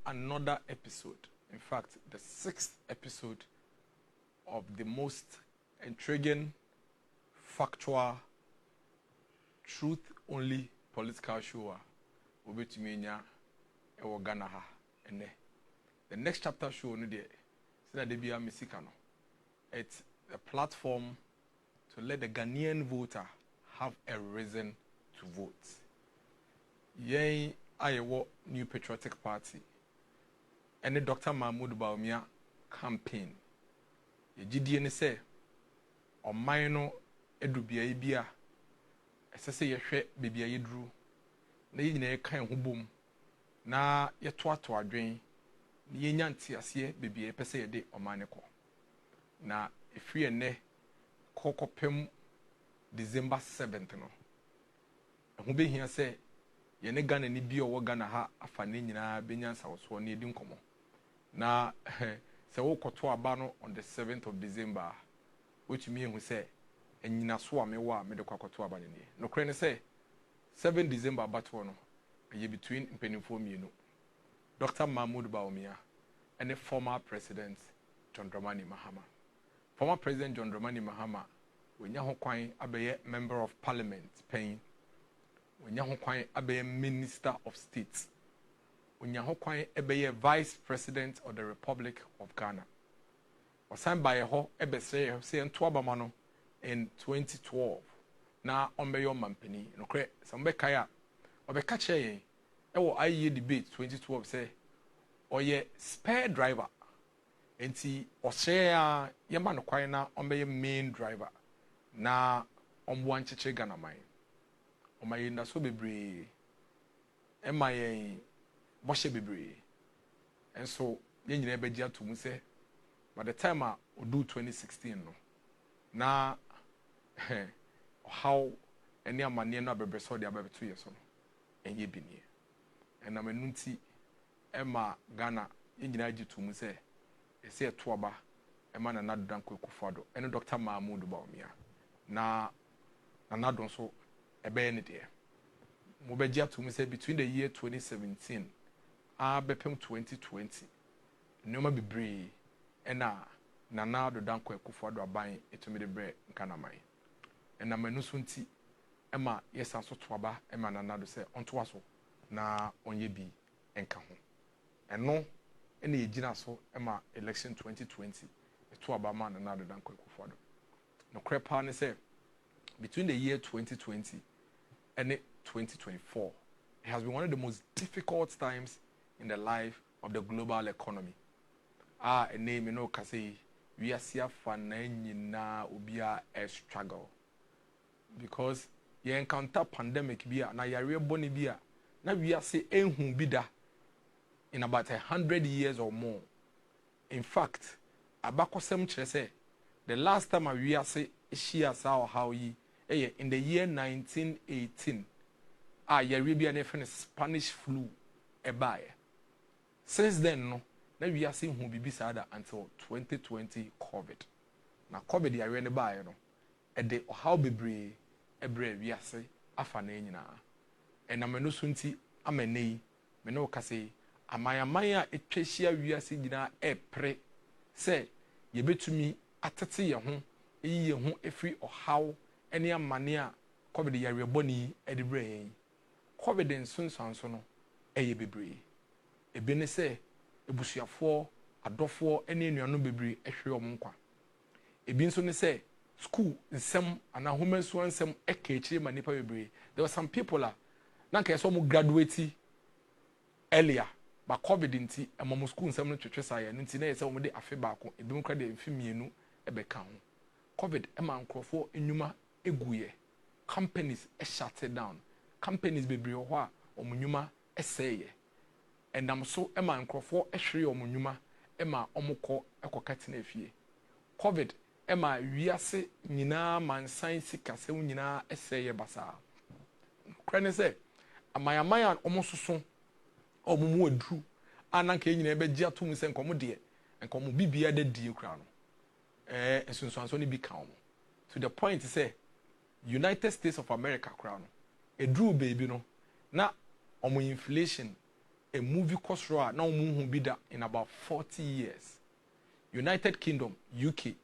Another episode, in fact, the 6th episode of the most intriguing, factual, truth-only political show will be to me in Ghana. And the next chapter show no there, so that they be a Mexican. It's a platform to let the Ghanaian voter have a reason to vote. Yay, I walk New Patriotic Party. And the Dr. Bawumia campaign. Ye GDN say, or minor edubia ibia, as ye shred bibia yedru, na ye kind hubum, na ye to drain, ye nyanti as ye bibia pese de or maneko. Na if we ne kokopem December 7th no. Who be here say, ye ne Ghana ni bi o Ghana ha afane nyina benyansa wo so ne edi nkomo. Na se wo koto aba no on the 7th of December, which mean we say enyina so amewa me de kwakoto aba ne ne. No kre ne say 7 December batwo no ye between mpenifo mienu. Dr. Bawumia and the former president John Dramani Mahama. Former President John Dramani Mahama, when you kwan abeye member of parliament paying, when you kwan abeye minister of state, when you kwan abeye vice president of the Republic of Ghana. Was signed by a ho ebe say Tuabamano in 2012. Na ombeyo mampeni no kre sambe kaya obeka che ewo IE debate 2012 say oye spare driver. Enti osea yema no kwan na ombeye main driver na ombo ancheche Ghana man omaye nda so bebre emaye boshe bebre enso ye nyina begia to mu se by the time I do 2016 no na how any amane no bebre so dia bebeto yeso no enye binie ena manunti ema Ghana ye nyina agi to mu se ese toaba ema na nadodan Kufuor ene Dr. Bawumia na nadon so ebe ne de mo begia to me say between the year 2017 bepem 2020 nneoma bebre ena na nadodan Kufuor aban etumi de bre nkana man ena manu so nti ema yesa so toaba ema na nado say onto aso na onye bi enka ho eno ene yegina so ema election 2020 toaba man na nadodan Kufuor no crepa ne say between the year 2020 and 2024 it has been one of the most difficult times in the life of the global economy. A name you know kase we are see fan na obia a struggle because you encounter pandemic bia na yare boni bia na we are say enhu bida in about 100 years or more. In fact, abakosem kire say the last time we are say Shia saw how ye in the year 1918 Arabian and Spanish flu a buy. Since then no now we are seeing who be beside until 2020 COVID. Now COVID the arena buy no a day how be brave we are say afane nyina. And ameno sunti amene me no kase amaya etwehia we are see nyina e pre say ye betumi atete ye ho ye ho efri ohaw ene amane a COVID yare boni edibre COVID nsunsanso no eye bebre ebi ne se ebusuafo adofo ene enuano bebre ehwe om nkwa ebi nso ne se school nsem ana homenso nsem ekechire manipa bebre. There were some people na nka so mo graduate earlier but COVID nti amamo school nsem no twetwesa ya nti na yese wo de afe baako ebi mo kra de mfimienu ebeka ho COVID ema nkrofo enwuma eguye companies shut down companies bebre ho a omunwuma eseye endam so ema nkrofo ehwere omunwuma ema omukọ ekokate na afie COVID ema wiase nyina mansan sikase nyina eseye basa krane se amaya omusoso omumu aduru ananka nyina ebegia to mu se nkomo de nkomo bibia de die kra no nsunsuanso ni bi ka to the point say United States of America crown a drew baby no na omo inflation a movie cost roa na omo hu bi da in about 40 years. United Kingdom UK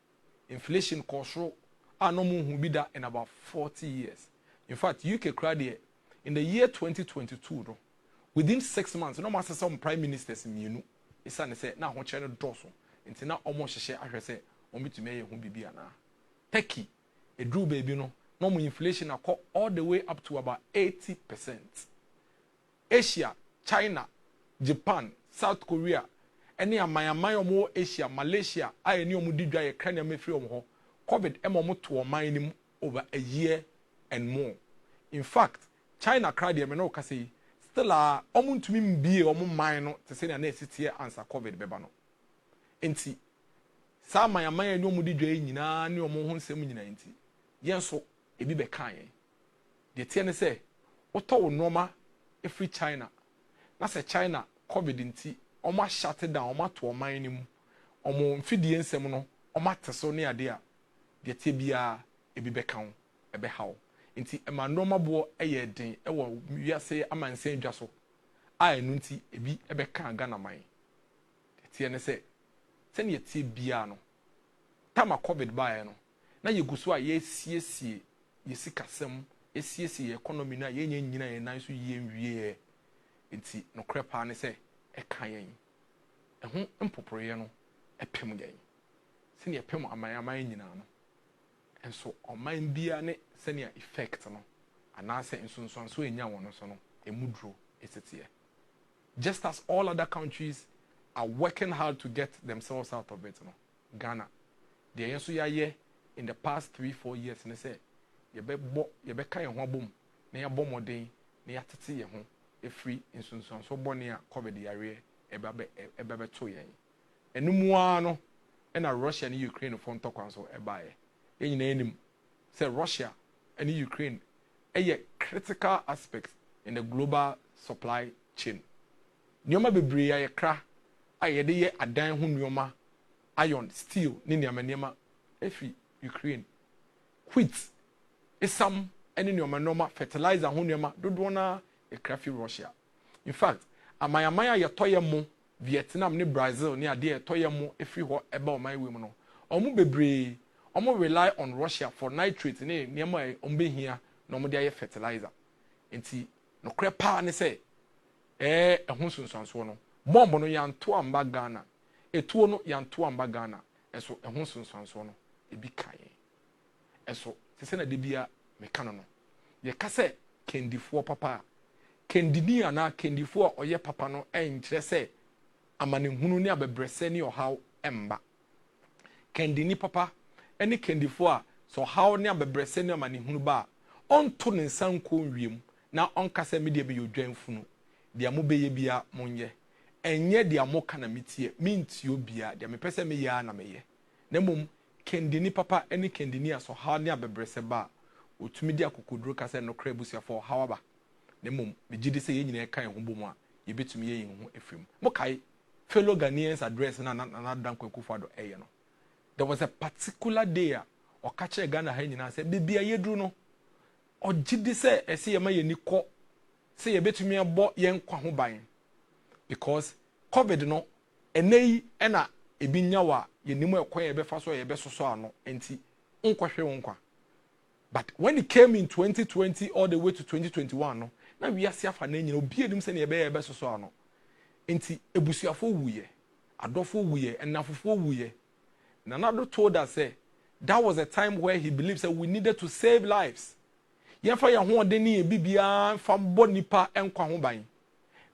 inflation cost roa no omo hu bi da in about 40 years. In fact, UK crowd in the year 2022 no, within 6 months no matter some prime ministers mienu isa ne say na ho che no doso nti na omo hyehye ahwe say omo tumi ye hu bibia na Turkey a drew baby no normal inflation all the way up to about 80%. Asia, China, Japan, South Korea, any amayaman omo Asia, Malaysia, any omo didwa ye kra na mefiri omo ho COVID omo to oman over a year and more. In fact, China cried me no say still omo ntumi mbie omo man no te say na na answer COVID beba no. Enti sa amayaman any omo didwa nyina ne omo ho nsem nyina enti yenso ebi be kan yen de tie ne say woto wo noma free China na say China COVID nti omo shut down omo to oman ni mu omo mfidie nsem no omo ateso ne ade a de tie bia ebi be kan ebe hawo nti ema noma bo eye den ewo wiase amansen dwa so a enu nti ebi ebe kan Ghana man de tie ne say se ne tie bia no tama COVID bae no na yeguso a yesiesie yesikasem esiesie economy na yenye nyina ye nan so yenwie enti no krepa ne se kan yen eho empoporoye no epem yen se ne epem amayaman nyina no enso oman bia ne se ne effect no anase nsunsuanso enya wono so no emudro esetie just as all other countries are working hard to get themselves out of it no Ghana they yenso yaye in the past 3-4 years ne say yebe kan ye ho bom na ya bomoden na ya tete ye ho efri nsunsuanso bone a COVID yare ebe to yen enumu ano na Russia and Ukraine for ntokwanso ebaye enyina enim say Russia and Ukraine a critical aspect in the global supply chain nyoma bebre ya kra ayede ye adan ho nyoma iron steel ni nyama efri Ukraine wheat isam any nyoma fertilizer ho nyoma dodo na e craft Russia. In fact amayamaya ye toye mo Vietnam ni Brazil ni ade ye toye mo efri ho eba o man we mu no omo bebre omo rely on Russia for nitrate ni nyama omo behia na omo de aye fertilizer enti no krepa ne say ehun sunsanso no bomb no yanto amba Ghana etuo no yanto amba Ghana eso ehun sunsanso no ebi kan eso sese na de bia meka no ye ka se kendifo papa kendini ana kendifo oye papa no enkyere se amane hunu ne abebrese ne ohaw emba kendini papa ene kendifo a so haw ne abebrese ne amane hunu ba onto ne nsanko wiem na onka se media be yodwanfunu dia mo beye bia monye enye dia mo kana mitie mintio bia dia mepese me ya na meye na mom kendini papa ene kendini aso ha ne abebrese ba otumi dia kokoduro kase no kra busia for hawaba na mom megidi se yenyina kan ho bomu a yebetumi ye yin ho efrim mo kai fellow Ghanaians address na dan Kufuor do eye no there was a particular day a okache Ghana ha nyina se bibia yedru no ogidi se ese yema ye nikọ se yebetumi abo ye nkwa ho ban because COVID no enei ena ebi nyawa ye nimu ekwa ye befa so ye besoso ano enti nkwahwe wonkwa. But when it came in 2020 all the way to 2021 no na we asia fa na nyina obi edim se ne ye besoso ano enti ebusuafo wuye adofo wuye enafofo wuye Nanado told us that was a time where he believes that we needed to save lives. Yenfa ya ho de ni bibia fam bo nipa enkwa ho ban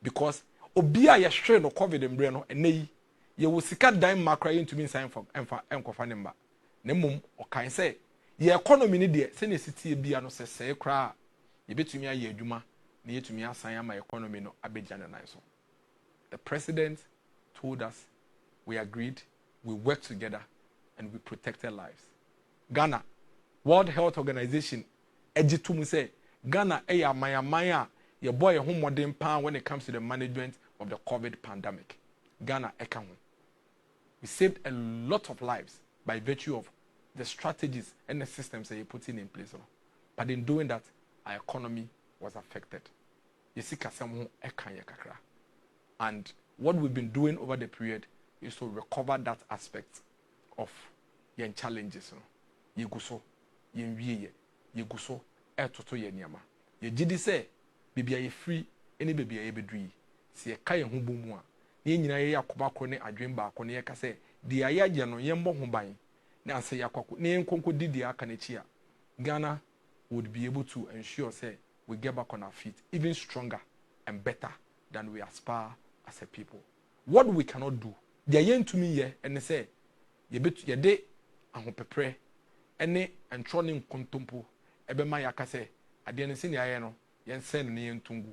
because obia ye hwe no COVID mbre no enei ye wo sika dan makra ye ntumi nsan fa enkofa ne mba na mum okan say ye economy ni de se ne sitie bia no sese kra ye betumi aye adwuma na yetumi asan ama economy no abegya na so. The president told us, we agreed, we worked together, and we protected lives. Ghana, World Health Organization, ejitum say Ghana eya maya ye boy home modern pan when it comes to the management of the COVID pandemic. Ghana eka ho. We saved a lot of lives by virtue of the strategies and the systems that you're putting in place. But in doing that, our economy was affected. You see, and what we've been doing over the period is to recover that aspect of yen challenges. Ye guso, yen wiye, ye guso, toto yen yama. Ye jidi se, bibi ye free, any baby ye bedri. Si ye kaya humbu mwa. Ni nyina ye yakuba kone adwemba kone ye kase, di aya jano yembo humbayi. Na ase yakwaku, ni yenkonko didi akanechia. Ghana would be able to ensure, say, we get back on our feet even stronger and better than we aspire as a people. What we cannot do, they are yen to me here and they say, ye bet ye de ahopepre, ene and troning kontumpo, ebe ma yakase, at the end of the yen send ni yen tungu.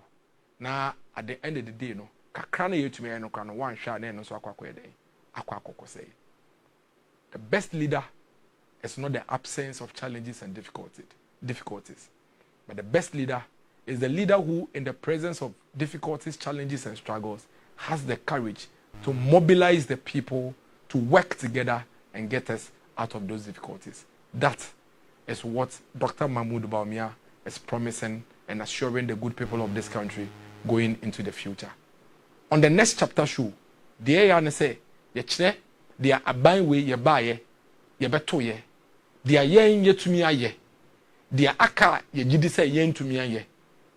Na at the end of the day, no, kakrana ye to me no kano one shot and so aqua say. The best leader is not the absence of challenges and difficulties. But the best leader is the leader who, in the presence of difficulties, challenges, and struggles, has the courage to mobilize the people to work together and get us out of those difficulties. That is what Dr. Mahmoud Bawumia is promising and assuring the good people of this country going into the future. On the next chapter show, the AYAN say, ye they are abide way ye buy ye beto ye. They are yen ye to me aye. Dia aka ye gidi say yen to me aye.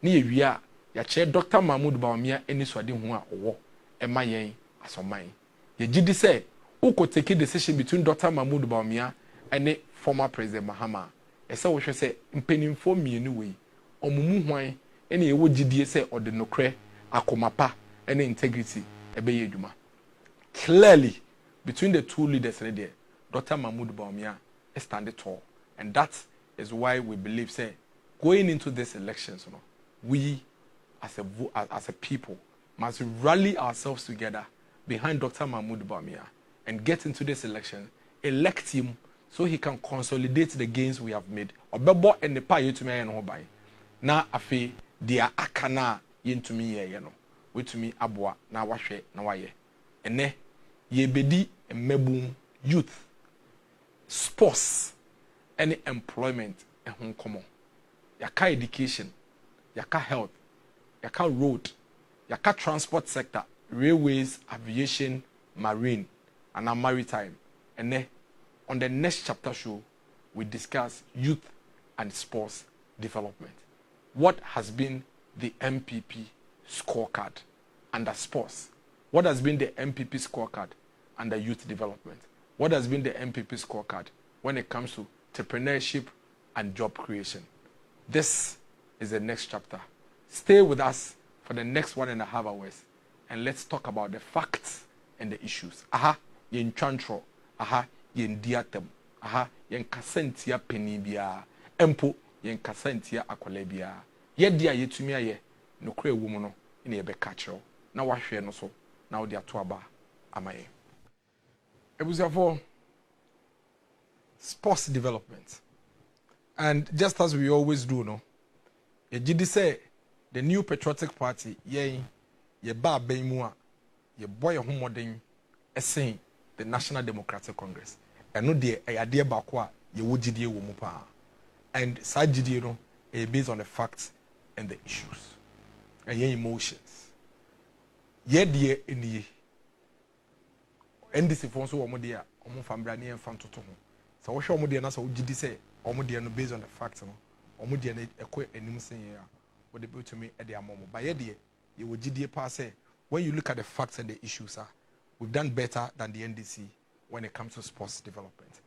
Ni ye wia ya che Dr. Mahmoud Bawumia eni swade ho a owo e ma yen asoman. Ye gidi say uko take a decision between Dr. Mahmoud Bawumia and former President Mahama. E say wo hwe say mpanimfo mienu we omumu hwan eni ye wo gidi say ode nokre akomapa eni integrity e be ye dwuma. Clearly between the two leaders there, Dr. Mahmoud Bawumia is standing tall, and that is why we believe, say, going into these elections, we as a people must rally ourselves together behind Dr. Mahmoud Bawumia and get into this election, elect him so he can consolidate the gains we have made. Obebo and the pie to me and buy. Na afi dia akana yin to me ye no. We to me abwa na wahwe na waye. Ene ye bedi mebum youth, sports, any employment and common. Yaka education, yaka health, yaka road, yaka transport sector, railways, aviation, marine, and our maritime. And then on the next chapter show, we discuss youth and sports development. What has been the MPP scorecard under sports? What has been the MPP scorecard under youth development? What has been the MPP scorecard when it comes to entrepreneurship and job creation? This is the next chapter. Stay with us for the next 1.5 hours and let's talk about the facts and the issues. Aha, yen chantro. Aha, yen diatem. Aha, yen kasentia penibia. Empo, yen kasentia akolebia. Ye dia yetumia ye. No kre woman in ye be catcher. Na wahwe no so. Now they are tuaba amaye. It was for sports development. And just as we always do, no, ye jidi say the new patriotic party, ye ba beimua, ye boy a humoding, essaying the National Democratic Congress. And no dear a idea bakwa, ye would jidi wumupa. And side jidi no, based on the facts and the issues and ye emotions. Ye dear in the NDC fonso wo dia omo fambra ne enfan toto ho so wo hwe omo dia na so gidi say omo dia no based on the facts no omo dia na ekọ anim sen ya wo de be to me e de amomo ba ye de ye wo gidi pa say when you look at the facts and the issues we've done better than the NDC when it comes to sports development.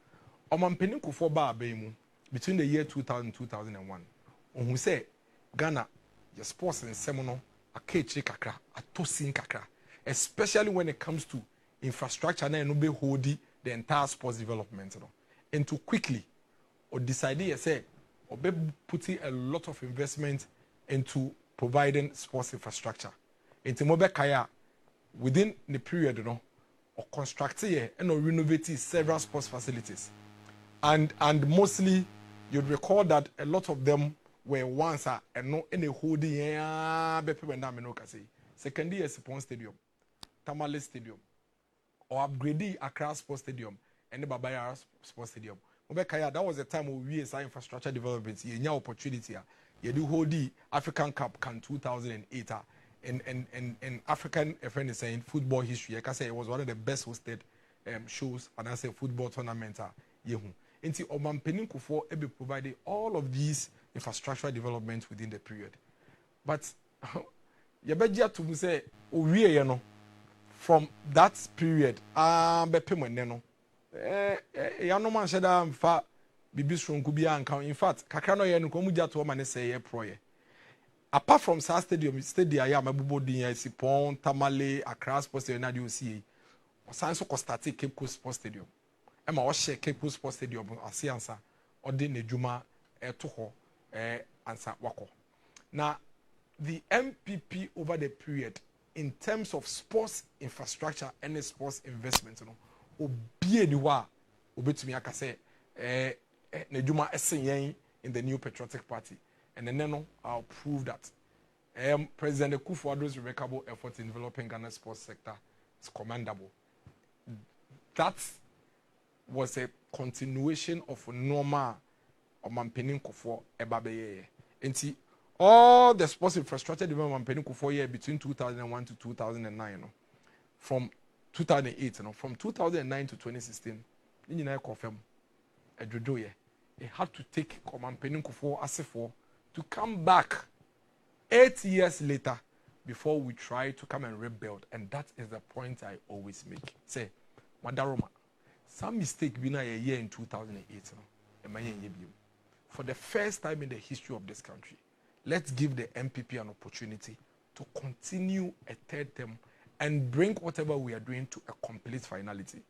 Omo mpanin Kufuor ba abemu between the year 2000 and 2001 who say Ghana your sports and semono akachi kakra atosin kakra, especially when it comes to infrastructure na no be holdi the entire sports development no. And to quickly or decide say or be putting a lot of investment into providing sports infrastructure into mobe kaya within the period or constructing and or renovating several sports facilities, and mostly you'd recall that a lot of them were once and no any holding second year Sapon Stadium, Tamale Stadium, or upgrading Accra Sports Stadium the Bawumia Sports Stadium. That was the time we saw infrastructure development. You have opportunity. You do hold the African Cup can 2008 and African friend is saying football history. I can say it was one of the best hosted shows and I say football tournament. Until Oman Kufuor be provided all of these infrastructure developments within the period. But you better to say from that period, man said in fact, in fact, Kakano yen komuja to man say proye. Apart from Sa Stadium, I am a body, Sipon, Tamale, Accra Sports Stadium, and you see, Sanso Costati Cape Coast Sports Stadium. Emma Oshe Cape Coast Sports Stadium, Asiansa, Odi Nejuma, Toho, Ansa Wako. Now, the MPP over the period, in terms of sports infrastructure and sports investment, obiye niwa obetumi akase Nejuma esenyen in the new patriotic party, and then I'll prove that President Kufuor's remarkable effort in developing Ghana's sports sector is commendable. That was a continuation of normal Omanpenin Kufuor ebabeye. Enti all the sports infrastructure development Omanpenin Kufuor year between 2001 to 2009, from 2008, from 2009 to 2016, it had to take Omanpenin Kufuor as for to come back 8 years later before we try to come and rebuild. And that is the point I always make. Say, Madaroma, some mistake been a year in 2008. For the first time in the history of this country, let's give the MPP an opportunity to continue a third term and bring whatever we are doing to a complete finality.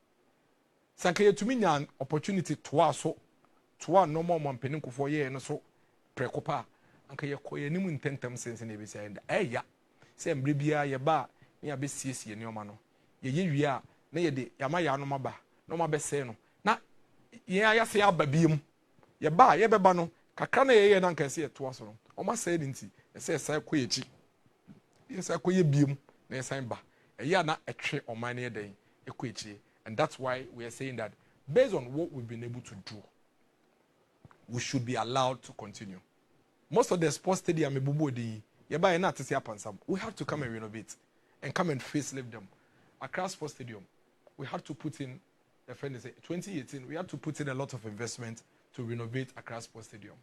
Sankaye to me an opportunity to no more Omanpenin Kufuor year and so prekopa. Anka ye koye ni mu intentem sense na be say ya say mbribia ye ba na ya be siesie ne oma no ye wi a na ye de ya ma ya no maba no ma be say no na ye ya say aba biem ye ba ye beba no kakra na ye na nka say ye to aso no o ma say ni nti say say koye chi ye say koye biem na say ba ya na etwe oman na ye den e koye chi. And that's why we are saying that based on what we've been able to do, we should be allowed to continue. Most of the sports stadium we have to come and renovate and come and facelift them. Accra Sports Stadium, we had to put in, the friend is 2018, we had to put in a lot of investment to renovate Accra Sports Stadium.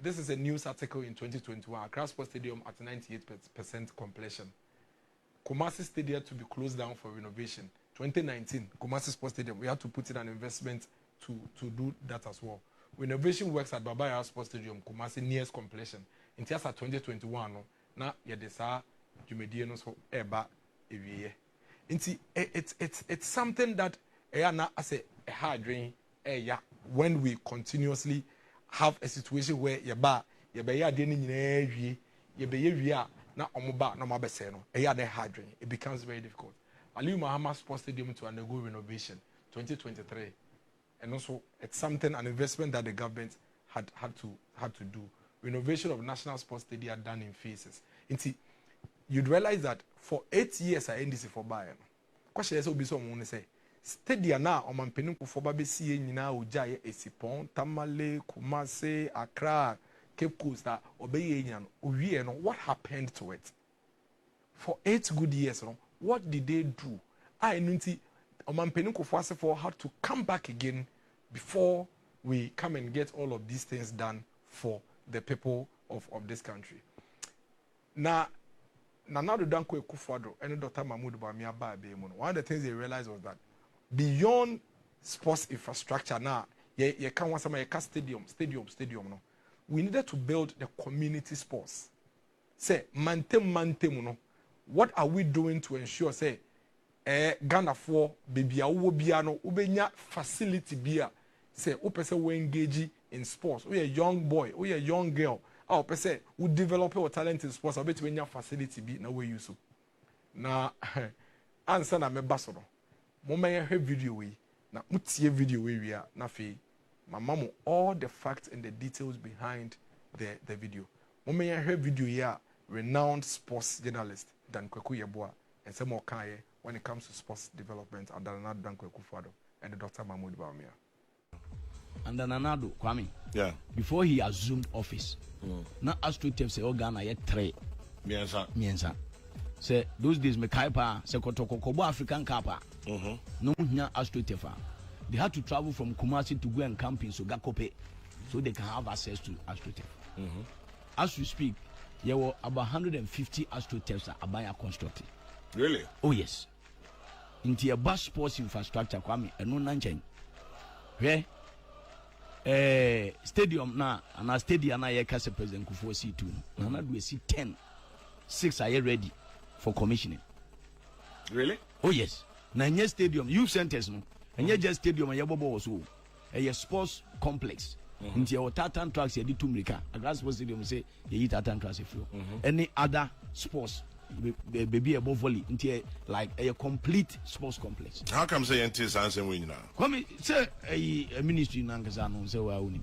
This is a news article in 2021. Accra Sports Stadium at 98% completion. Kumasi Stadium to be closed down for renovation. 2019, Kumasi Sports Stadium, we had to put in an investment to do that as well. Renovation works at Bawumia Sports Stadium, Kumasi nears completion. In 2021, now yedesa jumedie no so eba ewiye. It's something that na as a hard drain when we continuously have a situation where yeba ya de ni nyina ewie yebe na omoba na mabese no na hard drain. It becomes very difficult. Mahama Sports Stadium to undergo renovation 2023. And also, it's something, an investment that the government had to do. Renovation of National Sports Stadium done in phases. You'd realize that for 8 years at NDC for Bayern, question is obi so mo say stadium na Omanpenin Kufuor ba be sie nyina ojaye Esipon, Tamale, Kumasi, Accra, Cape Coast that obey nyina owie no, what happened to it? For 8 good years, what did they do? Omanpenin Kufuor had to come back again before we come and get all of these things done for the people of this country. Now, Nana Danko Kufuor and Dr. Bawumia, one of the things they realized was that beyond sports infrastructure, now you can't want some stadium. No, we needed to build the community sports. Say, mantem. What are we doing to ensure, say, Ghana for baby wo bia no ubenya facility bia say o pese we engage in sports, we a young boy, we a young girl, o pese we develop our talent in sports, obet we nya facility bi na we use na answer na me baso no mo me hwe video we na mutie video we wi na fe mama mo all the facts and the details behind the video. Mo me hwe video ya renowned sports journalist Dan Kwaku Yeboah and some more kaye when it comes to sports development under Nana Kufuor and Dr. Mahmoud Bawumia. Under Nanado Kwame, before he assumed office, now Astroturf say Ghana yet three. Miensa. Say those days me kaipa say Kobo African Kapa. No nya Astroturf. They had to travel from Kumasi to go and camp in Sogakope so they can have access to Astroturf. As we speak, there were about 150 Astroturfs are constructed. Really? Oh yes. Into a bus sports infrastructure Kwame and no nanchen. Where stadium na and a stadium na yekase President Kufuor C2. Nana do see 10. 6 are ready for commissioning. Really? Oh yes. Na nye stadium youth centers no. And nye just stadium and yebobo also. A sports complex. Into your tartan tracks you do Tumrika. A grass sports stadium say you eat tartan tracks if you. Any other sports baby above volley into like a complete sports complex. How come say NT Sansen win now? Come say a ministry nankasano say we only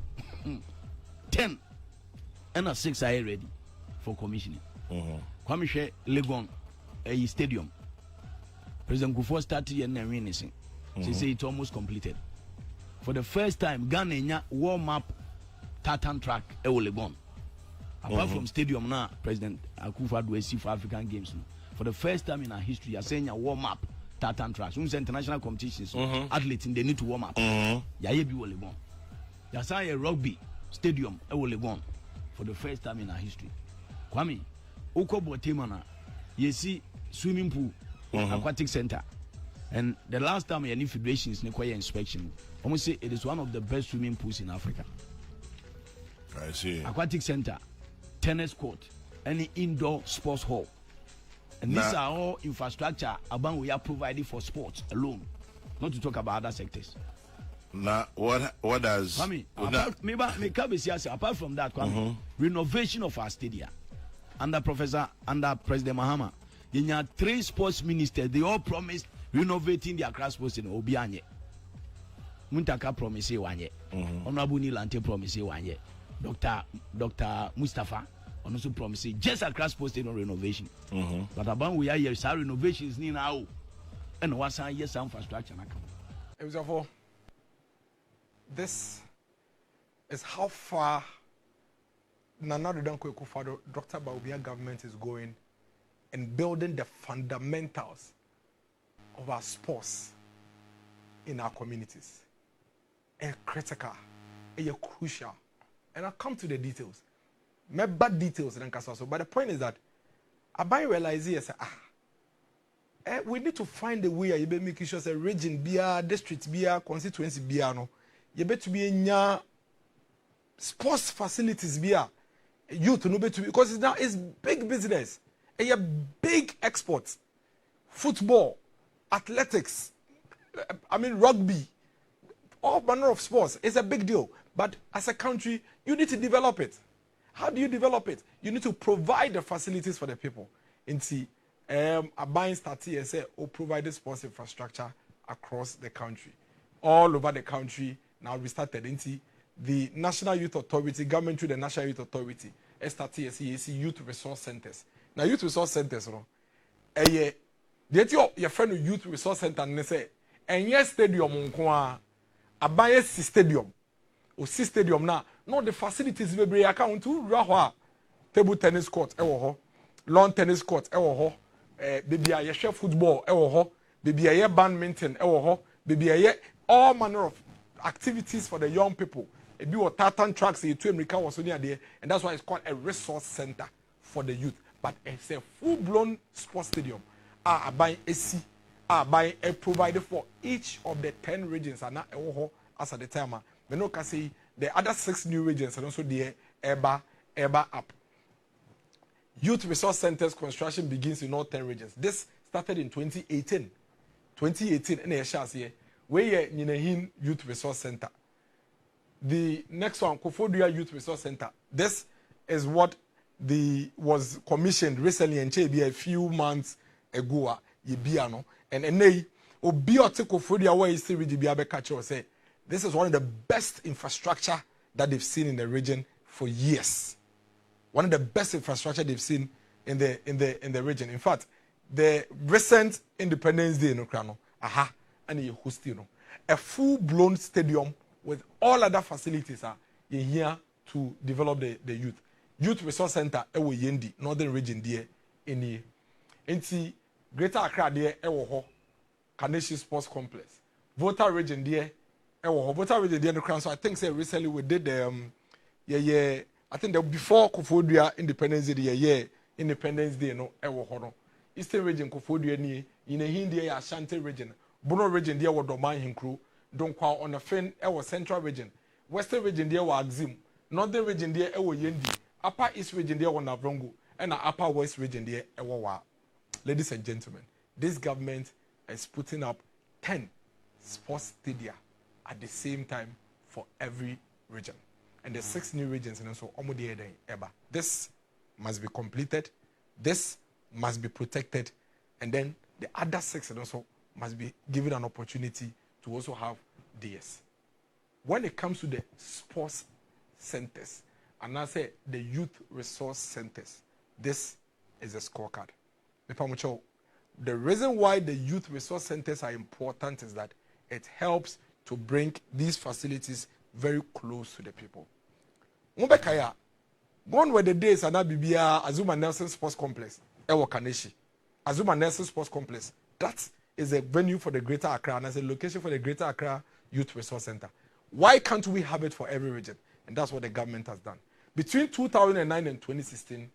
10 and a 6 are ready for commissioning. Kwame share Legon a stadium. President Kufuor started and winning. She say it's almost completed. For the first time, Ghana warm up tartan track e Legon. Apart from stadium now, President Kufuor do see for African Games. For the first time in our history, you are saying warm up tartan tracks. When international competitions, athletes they need to warm up. Ya ye bi Legon. You are saying a rugby stadium e Legon for the first time in our history. Kwame, Oko Botemana, you see swimming pool, aquatic center. And the last time any federations require inspection, almost say it is one of the best swimming pools in Africa. I see. Aquatic center, tennis court, any indoor sports hall. And these are all infrastructure about we are provided for sports alone, not to talk about other sectors. Now, what does Kwame, apart from that, Kwame, renovation of our stadium. Under President Mahama, you have 3 sports ministers. They all promised renovating their grass sports in Obianye. Muntaka promised one year. Honorable Nilante promised 1 year. Dr. Mustafa also promised just a grass sports in renovation. But about we are here, renovations now, and what's our yes infrastructure. This is how far Nana Kufuor, Dr. Bawumia government is going and building the fundamentals of our sports in our communities. A critical, a crucial. And I'll come to the details. My bad details, but the point is that I realize here, we need to find a way you be making sure a region, district, constituency, no. You better be in sports facilities, youth no better because now it's big business. And you big exports, football, athletics, rugby, all manner of sports. It's a big deal. But as a country, you need to develop it. How do you develop it? You need to provide the facilities for the people. And see, a buying start here say, provide the sports infrastructure across the country, all over the country. Now we started into the National Youth Authority, government through the National Youth Authority, STTSC, Youth Resource Centers. Now, Youth Resource Centers, your friend of Youth Resource Center, and say, and yes, stadium, a bias stadium, or stadium now, not the facilities we bring account to, Rahwa, table tennis court, lawn tennis court, baby, I share football, baby, I badminton, baby, all manner of activities for the young people. It be what tartan tracks to America was near there, and that's why it's called a resource center for the youth. But it's a full-blown sports stadium. Buying AC, buying a provider for each of the 10 regions. And now, as at the time, we know say the other 6 new regions and also the EBA up. Youth resource centers construction begins in all 10 regions. This started in 2018. 2018, and here where Ninahin Youth Resource Center. The next one, Kufuor Youth Resource Center. This is what was commissioned recently and a few months ago. And nay, Obiote Kufuor where is still with the catcher say this is one of the best infrastructure that they've seen in the region for years. One of the best infrastructure they've seen in the region. In fact, the recent Independence Day no krano aha and you host a full-blown stadium with all other facilities are here to develop the youth resource center ewo yendi northern region there in enti Greater Accra there ewo ho Kaneshi Sports Complex Volta region there ewo ho Volta region there no krano. So I think say recently we did I think that before Kufuor Independence Day Independence Day no ewo ho no Eastern region Kufuor ni in a Hindi Ashanti region Bono region there was Doman Hinkru, Donkwa on the Fen, our Central region, Western region there was Axim, Northern region there was Yendi, Upper East region there was Navrongo, and the Upper West region there was. Ladies and gentlemen, this government is putting up 10 sports stadia at the same time for every region. And the 6 new regions, and so this must be completed, this must be protected, and then the other 6 and also must be given an opportunity to also have DS. When it comes to the sports centers, and I say the youth resource centers, this is a scorecard. The reason why the youth resource centers are important is that it helps to bring these facilities very close to the people. Gone were the days and Bibia Azuma Nelson Sports Complex, Ewo Kaneshi. Azuma Nelson Sports Complex. That is a venue for the Greater Accra and as a location for the Greater Accra Youth Resource Center. Why can't we have it for every region? And that's what the government has done. Between 2009 and 2016,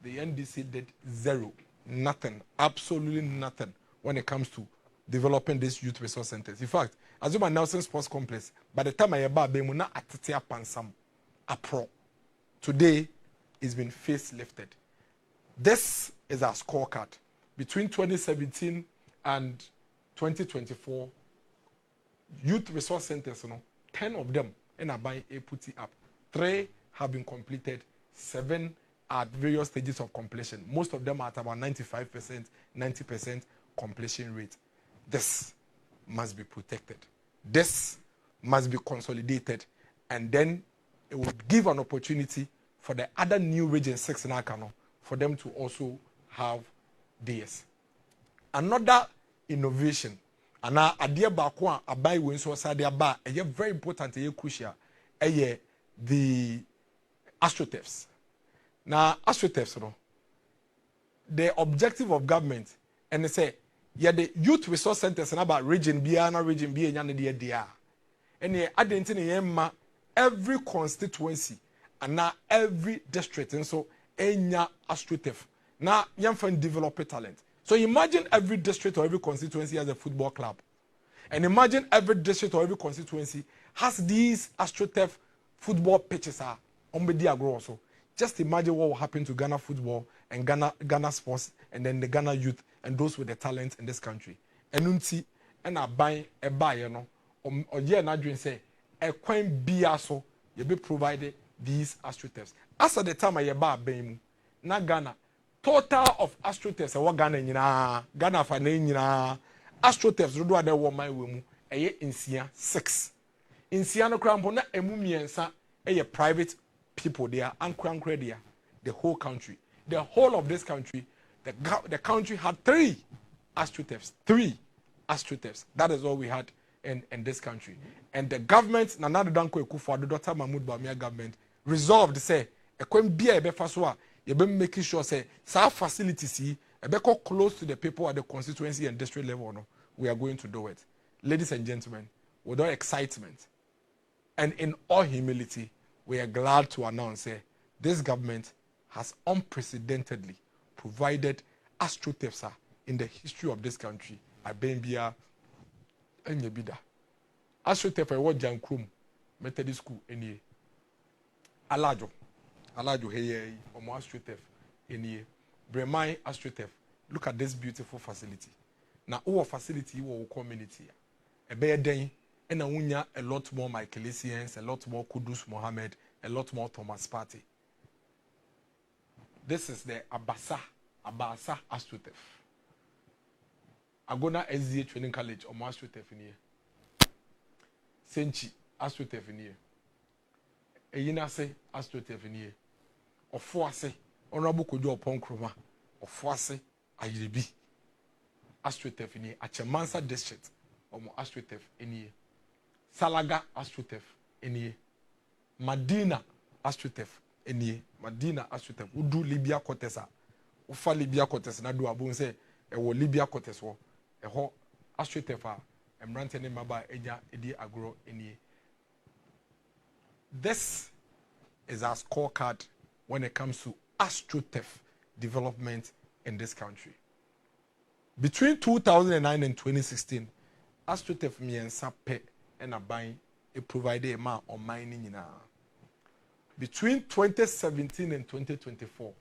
the NDC did zero, nothing, absolutely nothing when it comes to developing these youth resource centers. In fact, Azuma Nelson Sports Complex, by the time I about Bemuna Atitia Pansam, a pro, today it's been facelifted. This is our scorecard. Between 2017 and 2024, youth resource centers, 10 of them in Abai put it up. 3 have been completed, 7 at various stages of completion. Most of them are at about 95%, 90% completion rate. This must be protected. This must be consolidated. And then it would give an opportunity for the other new region 6 in Akano for them to also have DS. Another innovation, and idea bakwa abai when so sade aba, very important, crucial, the Astroturfs. Now Astroturfs, the objective of government, and they say, the youth resource centers and about region B, region B, and the and the identity every constituency and now every district, and so enya Astroturf. Now young friend develop talent. So imagine every district or every constituency has a football club. And imagine every district or every constituency has these Astroturf football pitches on the agro also. Just imagine what will happen to Ghana football and Ghana sports and then the Ghana youth and those with the talent in this country. And unti and I buy a buyer or yeah na dream say a coin be also you be provided these Astroturfs. As at the time I buy bemu na Ghana total of Astroturfs and what Ghana for nyina Astroturfs do ada wo man we mu eye insia 6 insia no krampo na emu miensa eye private people there and there the whole country, the whole of this country, the country had 3 Astroturfs. That is all we had in this country. And the government, Nanado Danko Kufuor, the Dr. Mahmoud Bawumia government, resolved to say, you've been making sure say, our facilities close to the people at the constituency and district level. No, we are going to do it. Ladies and gentlemen, with all excitement and in all humility, we are glad to announce this government has unprecedentedly provided Astroturfs in the history of this country. Abembia and Yebida. Astroturf what Jankrum Methodist School in Alajo hey Omo Astroturf in Bremai Astroturf. Look at this beautiful facility. Now our facility our community. A bear day and a lot more Michaelisians, a lot more Kudus Mohammed, a lot more Thomas Party. This is the Abasa Astroturf. Agona SDA Training College or Astroturf in here. Senchi Astroturf in here. Eyinase Astroturf in here. Ofuase Honorable Kojo Ponkroma. Ofuase Ayiribi Astroturf nie Achemansa district omo Astroturf nie Salaga Astroturf nie Madina Astroturf nie Madina Astroturf udu Libya Kotesa ufa Libya Kotes na do abun se ewo Libya Kotes wo eho Astroturf a emrante ne maba eja edi agro nie. This is our scorecard when it comes to Astroturf development in this country. Between 2009 and 2016, Astroturf miensa pe and aban it provided a man on mining. Between 2017 and 2024,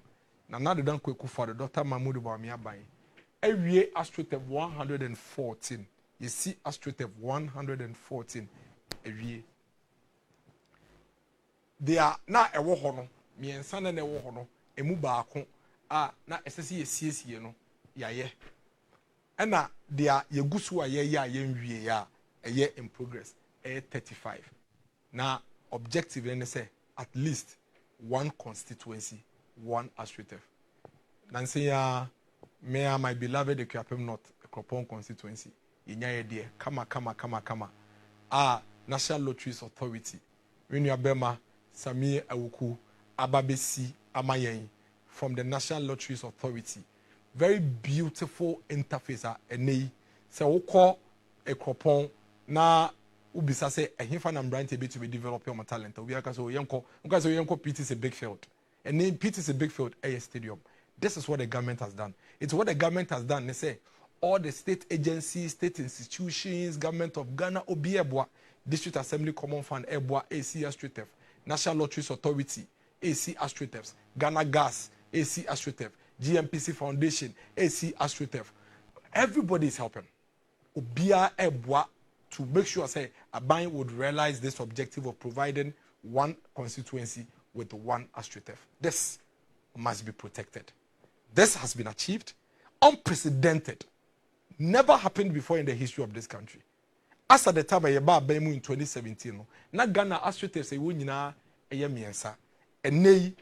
Nana dan Kufuor the Dr. Bawumia ban every Astroturf 114. You see Astroturf 114 every. They are na ewo hono miensa na ewo hono emu baako a na esese yesiesie no yaye ena dia yegusu a ye ya yenwie ya eye in progress 35 na objective ne say at least one constituency one Astroturf nansi ya me my beloved Equiapem North Kropon constituency yenya ye de kama National Lotteries Authority when you abema Sami Awuku Ababesi Amayen from the National Lotteries Authority. Very beautiful interface ene se woko ekropon na ubisa se ehimfa na mbrante be to be develop your talent. We aka so yenko PT is a big field. And then PT is a big field a stadium. This is what the government has done. It's what the government has done. They say all the state agencies, state institutions, government of Ghana, Obiebwa, District Assembly Common Fund, Ebwa, AC Astroturf, National Lotteries Authority, AC Astroturf, Ghana Gas, AC Astroturf, GMPC Foundation, AC Astroturf. Everybody is helping. Obia Ebwa to make sure say Aban would realize this objective of providing one constituency with one Astroturf. This must be protected. This has been achieved, unprecedented, never happened before in the history of this country. As at the time I ba Bemu in 2017, na Ghana Astroturf say we nyina eye miensa. Enei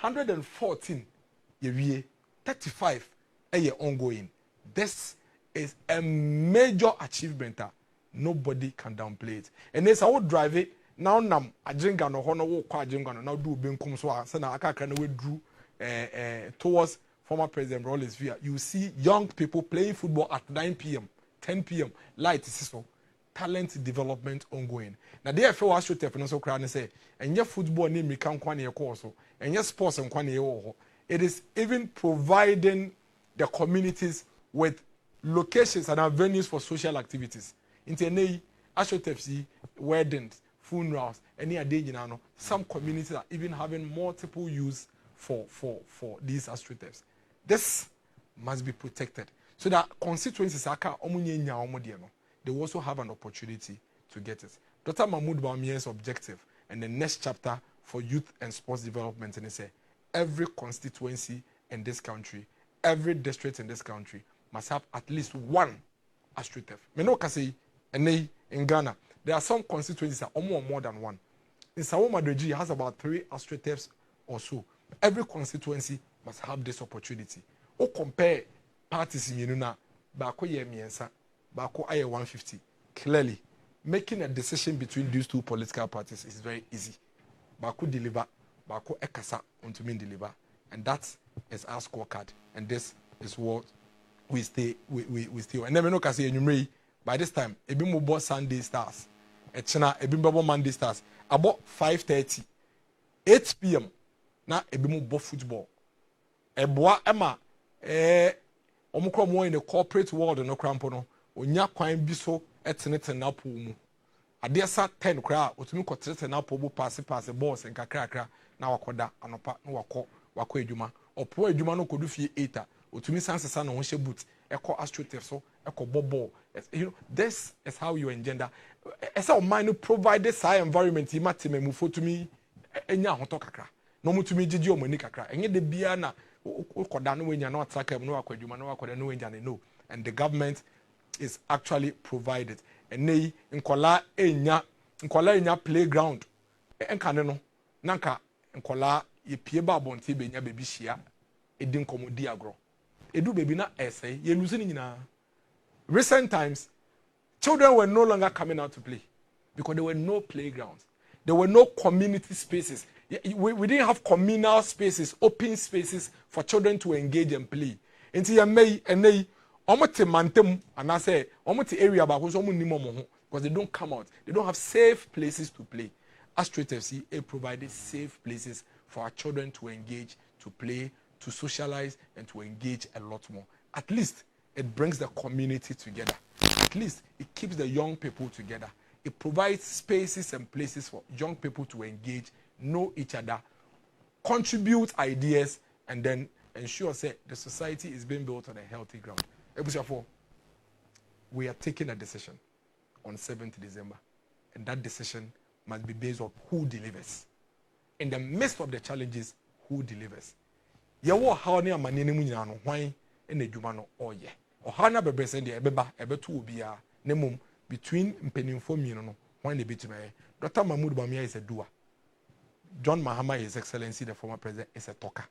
114 yewie 35 eye ongoing. This is a major achievement. Nobody can downplay it. And as I would drive it, now nam ajinga no hono wo kwa ajinga no now do benkum so a na aka kan we drew towards former President Rawlings via. You see young people playing football at 9 p.m., 10 p.m. Light is so. Talent development ongoing. Now they have Astroturf no so cry and say, and your football name me can kwane so, and your sports and kwane. It is even providing the communities with locations and venues for social activities. In Astroturf, weddings, funerals, any day, some communities are even having multiple use for these Astroturfs. This must be protected so that constituencies they also have an opportunity to get it. Dr. Bawumia's objective and the next chapter for youth and sports development, and they say every constituency in this country, every district in this country must have at least one Astroturf. Menoka say, and in Ghana, there are some constituencies that are more than one. In Sawo Madreji has about 3 Astroturfs or so. Every constituency must have this opportunity. Or compare parties in Yenuna, Bako ye miensa, Bako aye 150. Clearly, making a decision between these two political parties is very easy. Bako deliver, Bako ekasa unto me deliver. And that is our scorecard. And this is what we stay. And then we know kasi enyumrei. By this time, ebi mo bought Sunday Stars. Echena ebi mo bought Monday Stars. About 5:30, 8 p.m. Na ebi mo bought football. Eboa ema omukro mo in the corporate world no krampo no. Onya kwan bi so etenete na po mu. Ade sa 10 kra otumi kotrete na po bu pass balls nkakrakra na wakoda anopa na wako adwuma. Opo adwuma no kodu fie 8 otumi sansesa na ho hye boot eko Astroturf so eko ball. You know, this is how you engender. As our mind provide this high environment, he might me move to me enya hoto kakra. No mu to me jiji o mani kakra. Enye de bia na ukoda no wenya no attack no akwadwuma no akoda no wenya no. And the government is actually provided. And nei nkola enya playground. Enkane no nanka nkola ye pie ba bonte benya baby hia edin komodi agro. Edu baby na essay ye lose ni nyina. recent times, children were no longer coming out to play because there were no playgrounds. There were no community spaces. We didn't have communal spaces, open spaces for children to engage and play. Until you may and they almost mantem and I say almost area about who's almost because they don't come out. They don't have safe places to play. Astroturf provided safe places for our children to engage, to play, to socialize, and to engage a lot more. At least it brings the community together. At least it keeps the young people together. It provides spaces and places for young people to engage, know each other, contribute ideas, and then ensure that the society is being built on a healthy ground. Therefore, we are taking a decision on 7th December, and that decision must be based on who delivers. In the midst of the challenges, who delivers. Yawo how ne amane ne munyina no hwan e na dwuma no oye. Oha na bebe se de ebeba ebeto obia ne mum between mpenimfo mienu no hwan na betime. Dr. Bawumia is a doer. John Mahama, His Excellency, the former president, is a talker.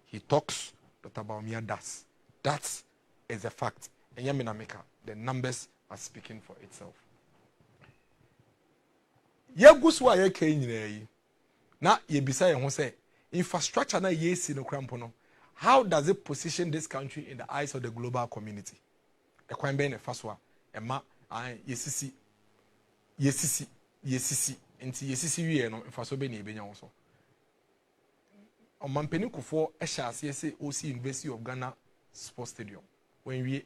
He talks, Dr. Bawumia does. That is a fact. And Yaminameka, the numbers are speaking for itself. Yaguswa ye kenyine na yebisa ye ho say infrastructure na yesi no krampo no, how does it position this country in the eyes of the global community? Ekwan be ne faswa ema yesisi enti yesisi wie no infaso be ne ebenya wo so. Omampeni Kufuor ehya say OC University of Ghana Sports Stadium when we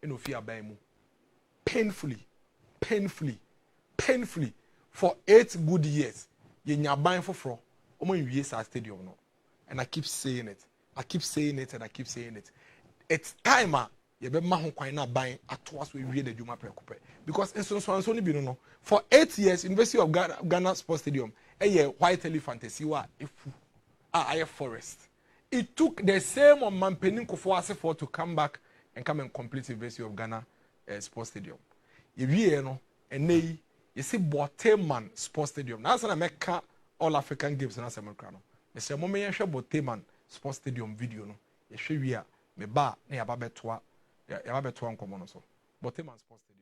enofi aban mu painfully for 8 good years yenya ban foforo omo wie sa stadium no, and I keep saying it it's time ye be ma ho kwan na ban ato aso wie na dwuma prekope because nsonso ni bi no for 8 years University of Ghana Sports Stadium white elephant wa efu aye forest. It took the same on Mampeni Kufuor for to come back and come and complete University of Ghana Sports Stadium. Ye no enei you see Boteman Sports Stadium. Now I make all African games na America no. Me say mo me hwe Boteman Sports Stadium video no. Ye hwe wi a me ba na ya ba betoa nkomo no so. Boteman Sports Stadium.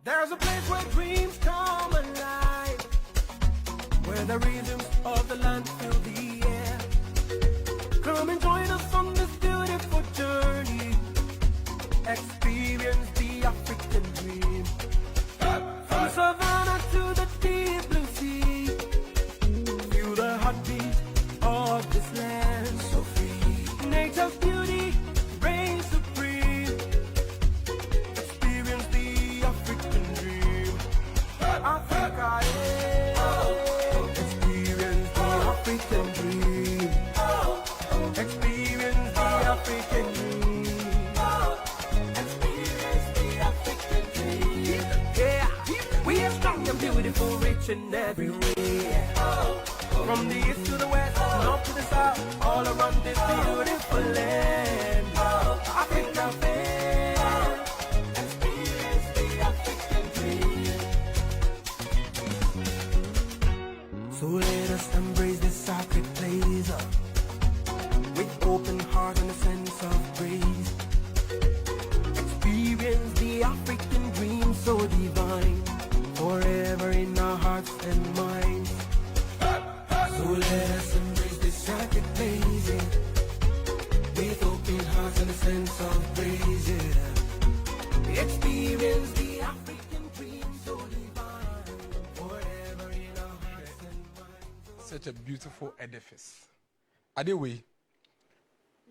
There's a place where dreams come alive, where the rhythms of the land fill the air. Come and join us on this beautiful journey. Experience the African dream. From savannah to the deep blue sea, feel the heartbeat of this land so free. Nature's beauty reigns supreme. Experience the African dream. Africa, experience the African dream. Experience the African dream. Experience the African dream. Yeah, we are strong and beautiful, rich in every way. From the east to the west, north to the south, all around this beautiful land. Africa, experience the African dream. So let us embrace this sacred place with open heart and a sense of grace. Experience the African dream so divine, forever in our hearts and minds. So let us embrace this sacred place with open hearts and a sense of grace. Experience the African dream so divine, forever in our hearts and minds. Such a beautiful edifice. Adewe,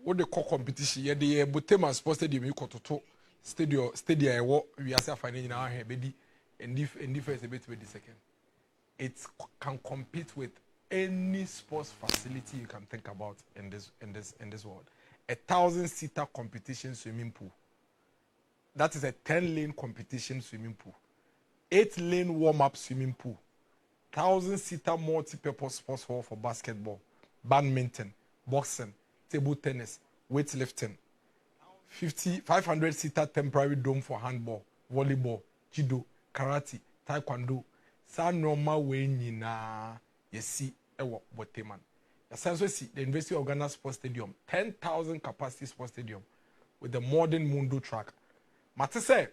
what the core competition? Yeah, the Boteman Sports Stadium. You kototo stadium. We are saying finding now here, bedi, and difference a bit with the second. It can compete with any sports facility you can think about in this world. 1,000-seater competition swimming pool. That is a 10-lane competition swimming pool. 8-lane warm-up swimming pool. 1,000-seater multi-purpose sports hall for basketball. badminton, boxing, table tennis, weightlifting, 500-seater temporary dome for handball, volleyball, judo, karate, taekwondo. Sa normal way nyina yesi ewo Boteman. Yasanso see the University of Ghana Sports Stadium, 10,000 capacity sports stadium with the modern Mundo track. Mate say,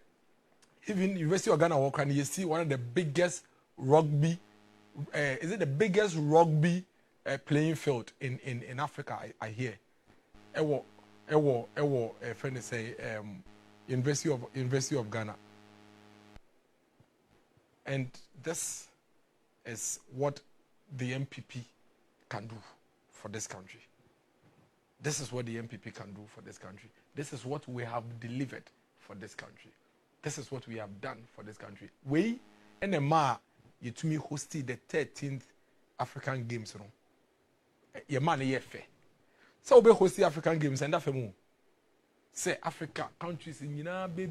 even University of Ghana Wakani, you see one of the biggest rugby, is it the biggest rugby playing field in Africa? I hear. Ewo, friend say, University of Ghana. And this is what the MPP can do for this country. This is what the MPP can do for this country. This is what we have delivered for this country. This is what we have done for this country. We, NMA, you to me hosted the 13th African Games. Your man is fair. So we host the African Games and that's more. Say Africa countries in Yina be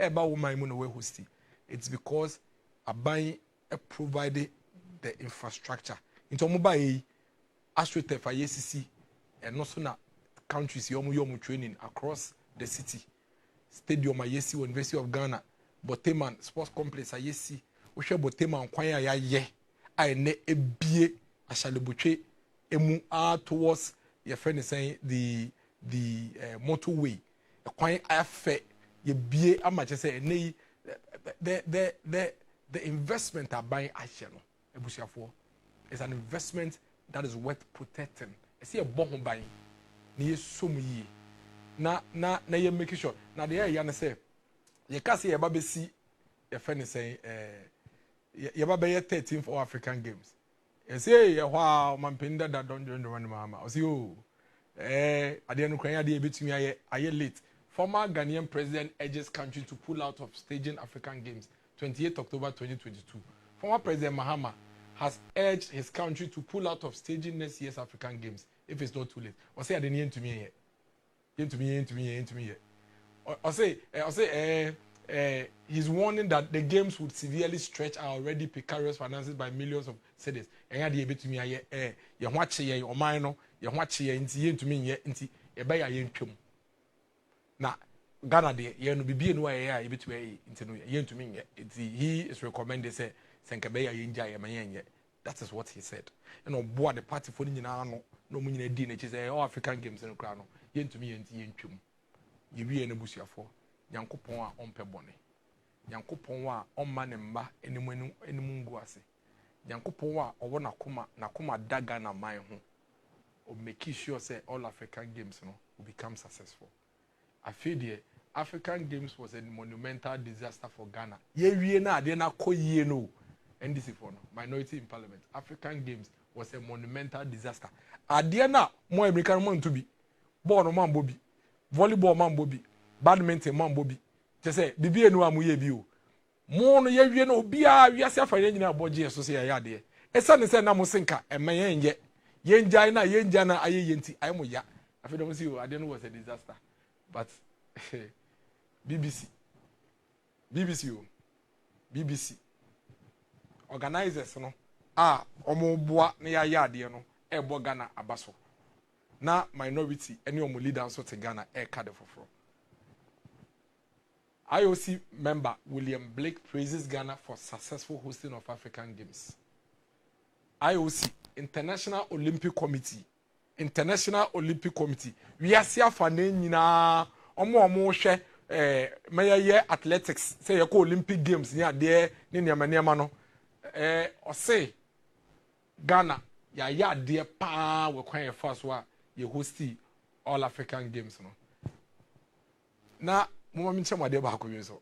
Bawumia we host it. It's because Abai provided the infrastructure. Into mobile Astroturf ICC and also na countries yomu training across the city. Stadium ICC University of Ghana, Boteman Sports Complex ICC. We share Boteman kwanya ya ye. I ne ebie ashalebuche emu towards your friend is saying the motorway. A kwanya afe ye bie amache say ne the investment are buying Asia no is an investment that is worth protecting. I see a bomb buying near some ye na you making sure now the air say you can't see a baby see your friend is saying you baby 13th for African Games. You say wow man pinda that don't join the one Mahama. I see you I didn't know between I late. Former Ghanaian president urges country to pull out of staging African Games, 28 October 2022. Former President Mahama has urged his country to pull out of staging next year's African Games if it's not too late. I say I didn't to me here. I say he's warning that the games would severely stretch our already precarious finances by millions of cedis. And I did to me here. You watch here, your mind, you watch here, into me here, into a buy a na Ghana de ye no bibie no aye a yebetu aye intino ye ntumi nye he is recommended say senkabe ya yenja ye manye. That is what he said. And oboa the party for nyina no no mu nyina di na chi say all African Games no kra no ye ntumi ye nti ye ntwum ye wie na busuafo Nyankopon a ompe bone Nyankopon a omma ne mba enimu ngu ase Nyankopon a owo nakoma daga na man ho o make sure say all African Games no will become successful. I feel the African Games was a monumental disaster for Ghana. Ye na ade na koyie no. NDC for no minority in parliament. African Games was a monumental disaster. Ade na mo American man to be. Ball no man bobi. Volleyball man bobi. Badminton man bobi. Just say bibi enu amuye bi o. Mo no ye wie na obi a wiase afanye nyina aboje so se ya ade. Esa ne se na mo sinka emen ye. Yenjai na aye yenti aye mo ya. Afi do mo see o ade no was a disaster. But BBC organizers no omo boa na ya ade no ebo Ghana abaso na minority any omo leaders so te Ghana ka de foforo. IOC member William Blake praises Ghana for successful hosting of African Games. IOC International Olympic Committee we are see afane nyina omo hwe mayaye athletics say ye ko Olympic Games ni ade ni niam no o say Ghana ya ade pa we kwan ye first wa ye hosti all African Games no na mo ma nche mwade ba ko wi so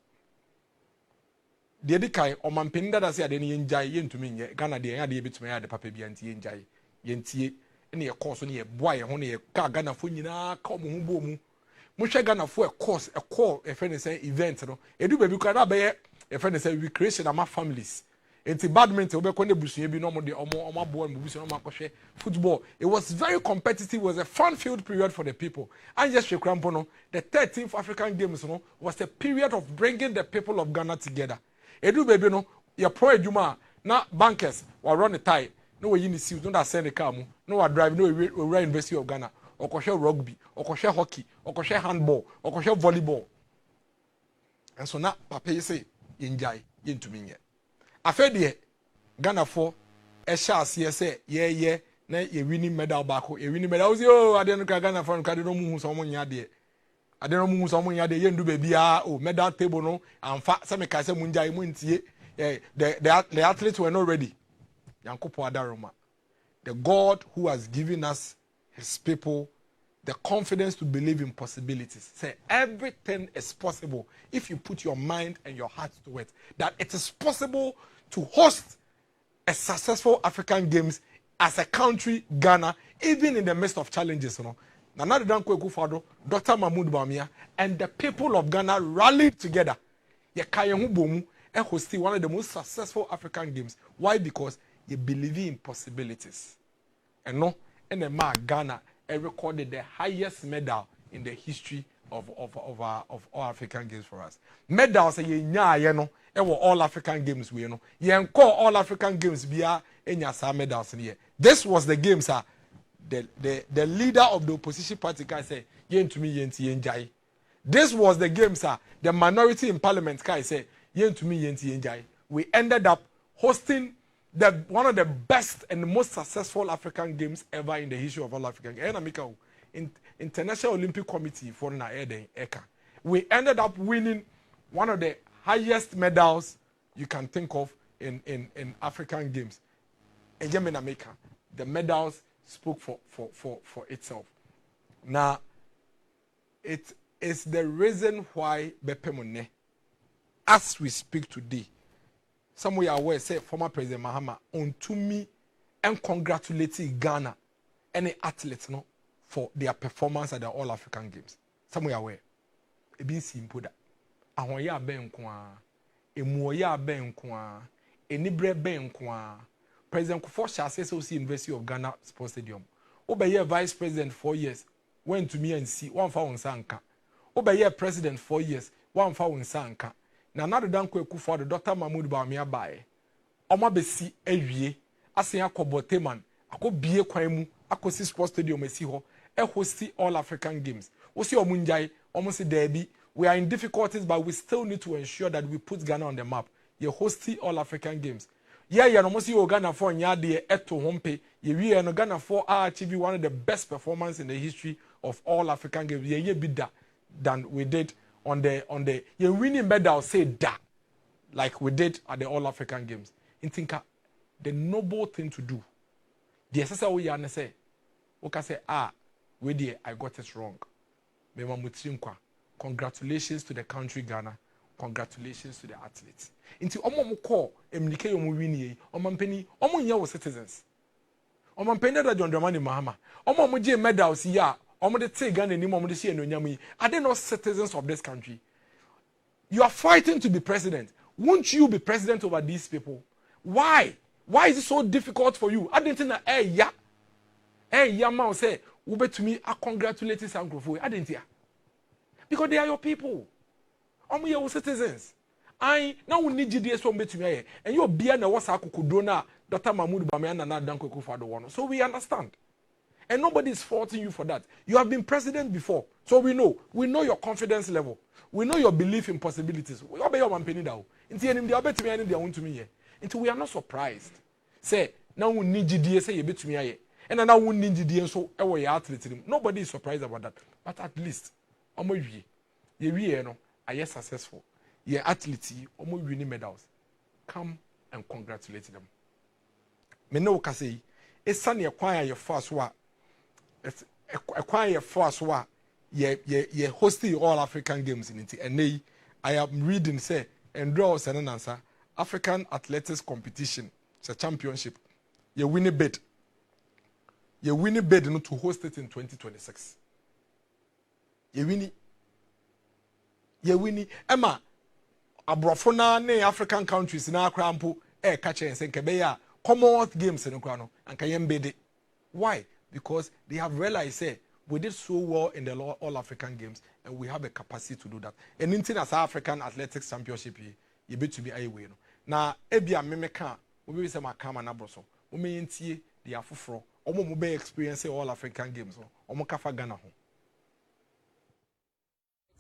de kai o mampenda da say ade ni yenjai ye ntumi nye Ghana de ya de betuma ya de papa bia nti yenjai yentie ene ye course ne ye boa ye ho ne ye ka Ghana fo nyina ka mo hu bo mu mo hwe Ghana fo course call e friend say event no edu baby kwa da be ye friend say recreation ama families enti badminton obekọ ne busuye bi no mo de omo boa mo busuye no makohwe football. It was very competitive. It was a fun filled period for the people. And just Shekrampo no the 13th African Games no was a period of bringing the people of Ghana together. Edu baby no ye pro edwuma na bankers wa run the tie no we yin see no that send the car mu no we drive no we University of Ghana okoshe rugby okoshe hockey okoshe handball okoshe volleyball and so na papa yi say enjoy yentumi nye afa de Ghana for e sha ase say ye na ye winning medal back ye winning medal say oh ade no Ghana for no ka de no mu so mo nya de ade no mu so mo nya de ye ndu ba bia oh medal table no amfa say me ka say mu njai mu ntie the athletes were not ready. The God who has given us his people the confidence to believe in possibilities. Say everything is possible if you put your mind and your heart to it. That it is possible to host a successful African Games as a country, Ghana, even in the midst of challenges. You know, Nana Kufuor, Dr. Bawumia, and the people of Ghana rallied together. And hosting one of the most successful African Games. Why? Because you believe in possibilities. And no, and the man Ghana recorded the highest medal in the history of all African Games for us. Medals were all African Games we know. You call all African Games via any medals in here. This was the games the leader of the opposition party can say yen to me yen. This was the games the minority in parliament can say we ended up hosting one of the best and most successful African Games ever in the history of all African Games. International Olympic Committee for ECA. We ended up winning one of the highest medals you can think of in African Games. In America, the medals spoke for itself. Now, it is the reason why Bepemone, as we speak today, some way aware say former President Mahama on to me and congratulating Ghana any athletes no for their performance at the All African Games. Some way aware. It been simple that. Ahoya ben kwa, emuoya ben kwa, enibre ben kwa. President Kufuor shall say so see University of Ghana Sports Stadium. Obeye Vice President 4 years went to me and see one for sanka. Obeye President 4 years one for sanka. Na nado danko Kufuor the Dr. Bawumia bae. Oma besi ewie asen akobote man akọ bie kwan mu akosi Sports Stadium esi ho e hosti All African Games. Osi omunjai omusi derby. We are in difficulties but we still need to ensure that we put Ghana on the map. Ye hosti All African Games. Yeah, no musi Ghana for nyade eto hompe. Ye no Ghana for achieve one of the best performances in the history of All African Games. Ye bigger than we did on the winning medal say that like we did at the All African Games. In thinka the noble thing to do. The SSA we are say, okay say we did I got it wrong. Mema mutinkwa. Congratulations to the country Ghana. Congratulations to the athletes. Inti omo mo call emnike yomu wini omo mpeni omo nya wo citizens. Omo mpeni da John Dramani Mahama. Omo mo je medals ya omo de te Ghana ni omo de hie no nyam yi. Are they not citizens of this country? You are fighting to be president. Won't you be president over these people? Why? Why is it so difficult for you? I didn't know ya ma say ube to me a congratulate Sankrofo. I didn't hear. Because they are your people. Your citizens. I now we need GDS from between and you're being a wasako kudona, Dr. Bawumia and Danko Kufuor. So we understand. And nobody is faulting you for that. You have been president before. So we know your confidence level. We know your belief in possibilities. We obey your penny down. Until we are not surprised. Say, now we need GDS say you bet me. And now we need GDS so our athletes. Nobody is surprised about that. But at least ye no are successful. Ye athletes omo winning medals. Come and congratulate them. Me no ka say esane ekwan ye first wa ekwan ye first wa ye hosting All African Games in it. And I am reading say and draw answer African Athletics Competition. It's a championship. Ye win a bid. Ye win a bid to host it in 2026. Ye win Emma abrofona ne African countries na akrampo catch and say kebeya Commonwealth Games in Ukraine and kayembede. Why? Because they have realized say we did so well in the All African Games and we have a capacity to do that. And in as African Athletics Championship you bet to be away no. Na ebia memeka we be say makama na broso Omentie the afufro. Omo be experience all African games. Omo kafa Ghana ho.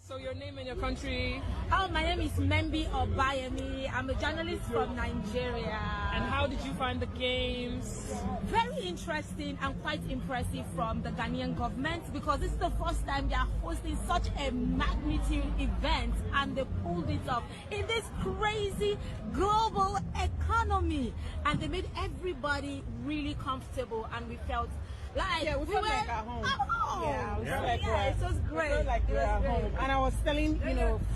So your name and your country? Oh, my name is Membi Obayemi. I'm a journalist from Nigeria. And how did you find the games? Very interesting and quite impressive from the Ghanaian government because this is the first time they are hosting such a magnitude event and they pulled it off in this crazy global economy. And they made everybody really comfortable and we felt like we felt like at home. It was great. We felt like we were at home. And I was telling,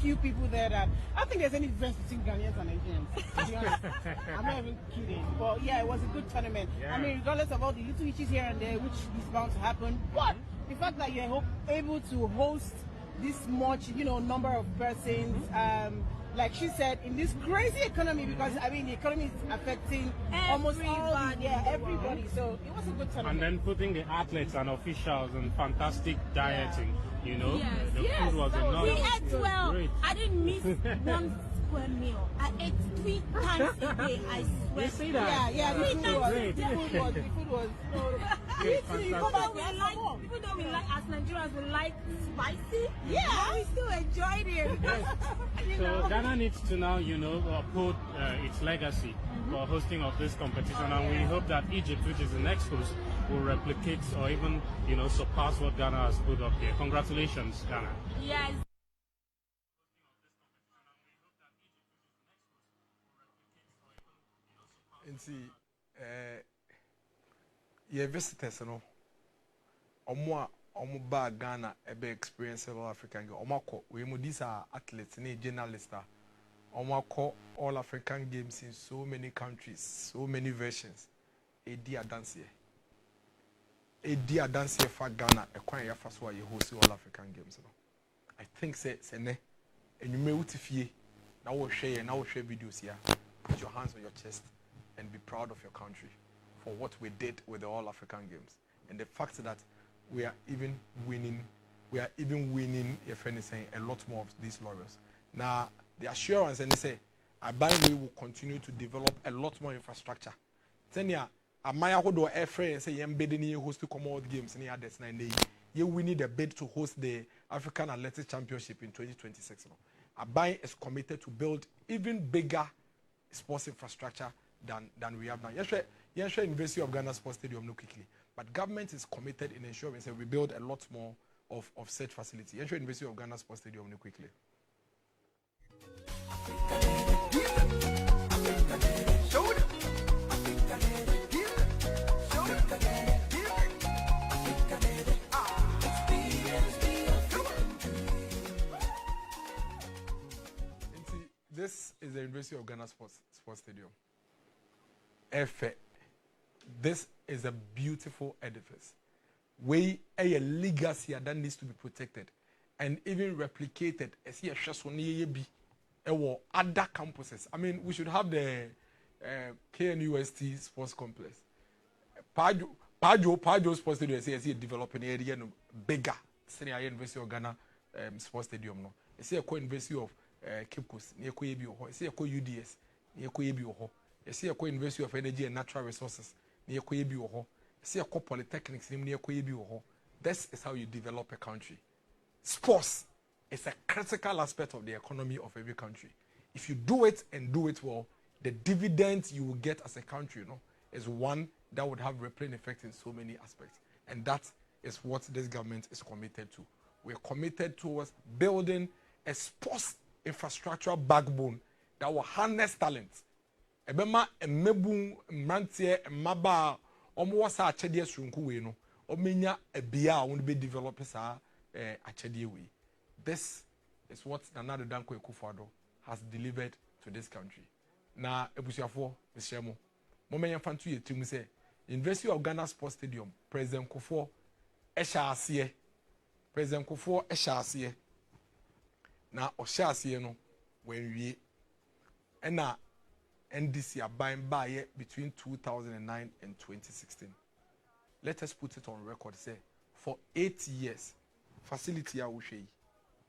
few people there that I don't think there's any difference between Ghanaians and Nigerians. To be honest. I'm not even kidding. But yeah, it was a good tournament. I mean, regardless of all the little issues here and there, which is bound to happen, but the fact that you're able to host this much, number of persons, like she said, in this crazy economy, because I mean the economy is affecting almost everybody. So it was a good tournament. And then putting the athletes and officials and fantastic dieting, the food was enough. We ate well. Great. I didn't miss one square meal. I ate 3 times a day. I swear. You see that? Yeah. The food was. Great. The food was. People don't we like as Nigerians we like spicy. Yeah, we still enjoyed it. So Ghana needs to now, uphold its legacy for hosting of this competition, and we hope that Egypt, which is the next host, will replicate or even, surpass what Ghana has put up here. Congratulations, Ghana. Yes. Your visitors, omo ba Ghana ebe experience all African game. These are athletes, journalists. All African games in so many countries, so many versions. Edi dance for Ghana. Ekwan first why you host all African games. I think say ne. And you may utifie. Now we share videos here. Put your hands on your chest and be proud of your country for what we did with the All African Games and the fact that we are even winning, if anything, a lot more of these laurels. Now, the assurance, and they say, we will continue to develop a lot more infrastructure. Then, Amaya Hodo Airframe and say, embedding you host to Commonwealth Games in the others 9 days. We need a bid to host the African Athletics Championship in 2026. Abai is committed to build even bigger sports infrastructure than we have now. Yes, University of Ghana Sports Stadium no quickly. But government is committed in ensuring that we build a lot more of such facility. Yes, University of Ghana Sports Stadium no quickly. This is the University of Ghana Sports Stadium. This is a beautiful edifice. We a legacy that needs to be protected and even replicated as here be other campuses. I mean, we should have the KNUST Sports Complex. Pajo Sports Stadium is here developing area bigger. Senior University of Ghana Sports Stadium no. It's here University of Cape Coast. Near It's here UDS. Near It's here University of Energy and Natural Resources. Near It's here Polytechnics. Near This is how you develop a country. Sports is a critical aspect of the economy of every country. If you do it and do it well, the dividends you will get as a country, is one that would have rippling effect in so many aspects. And that is what this government is committed to. We're committed towards building a sports infrastructural backbone that will harness talent. Ebema emebu mrantie emaba omo wasa achede sunku we no omenya ebia won be develop sa achede we. This is what Nana Danko Kufuor has delivered to this country. Na ebusiafo mesremo momenya fantu yetimu say University of Ghana Sports Stadium President Kufuor President Kufuor na ohyase no wenwie na NDC aban baye between 2009 and 2016. Let us put it on record say for 8 years facility a wo hwe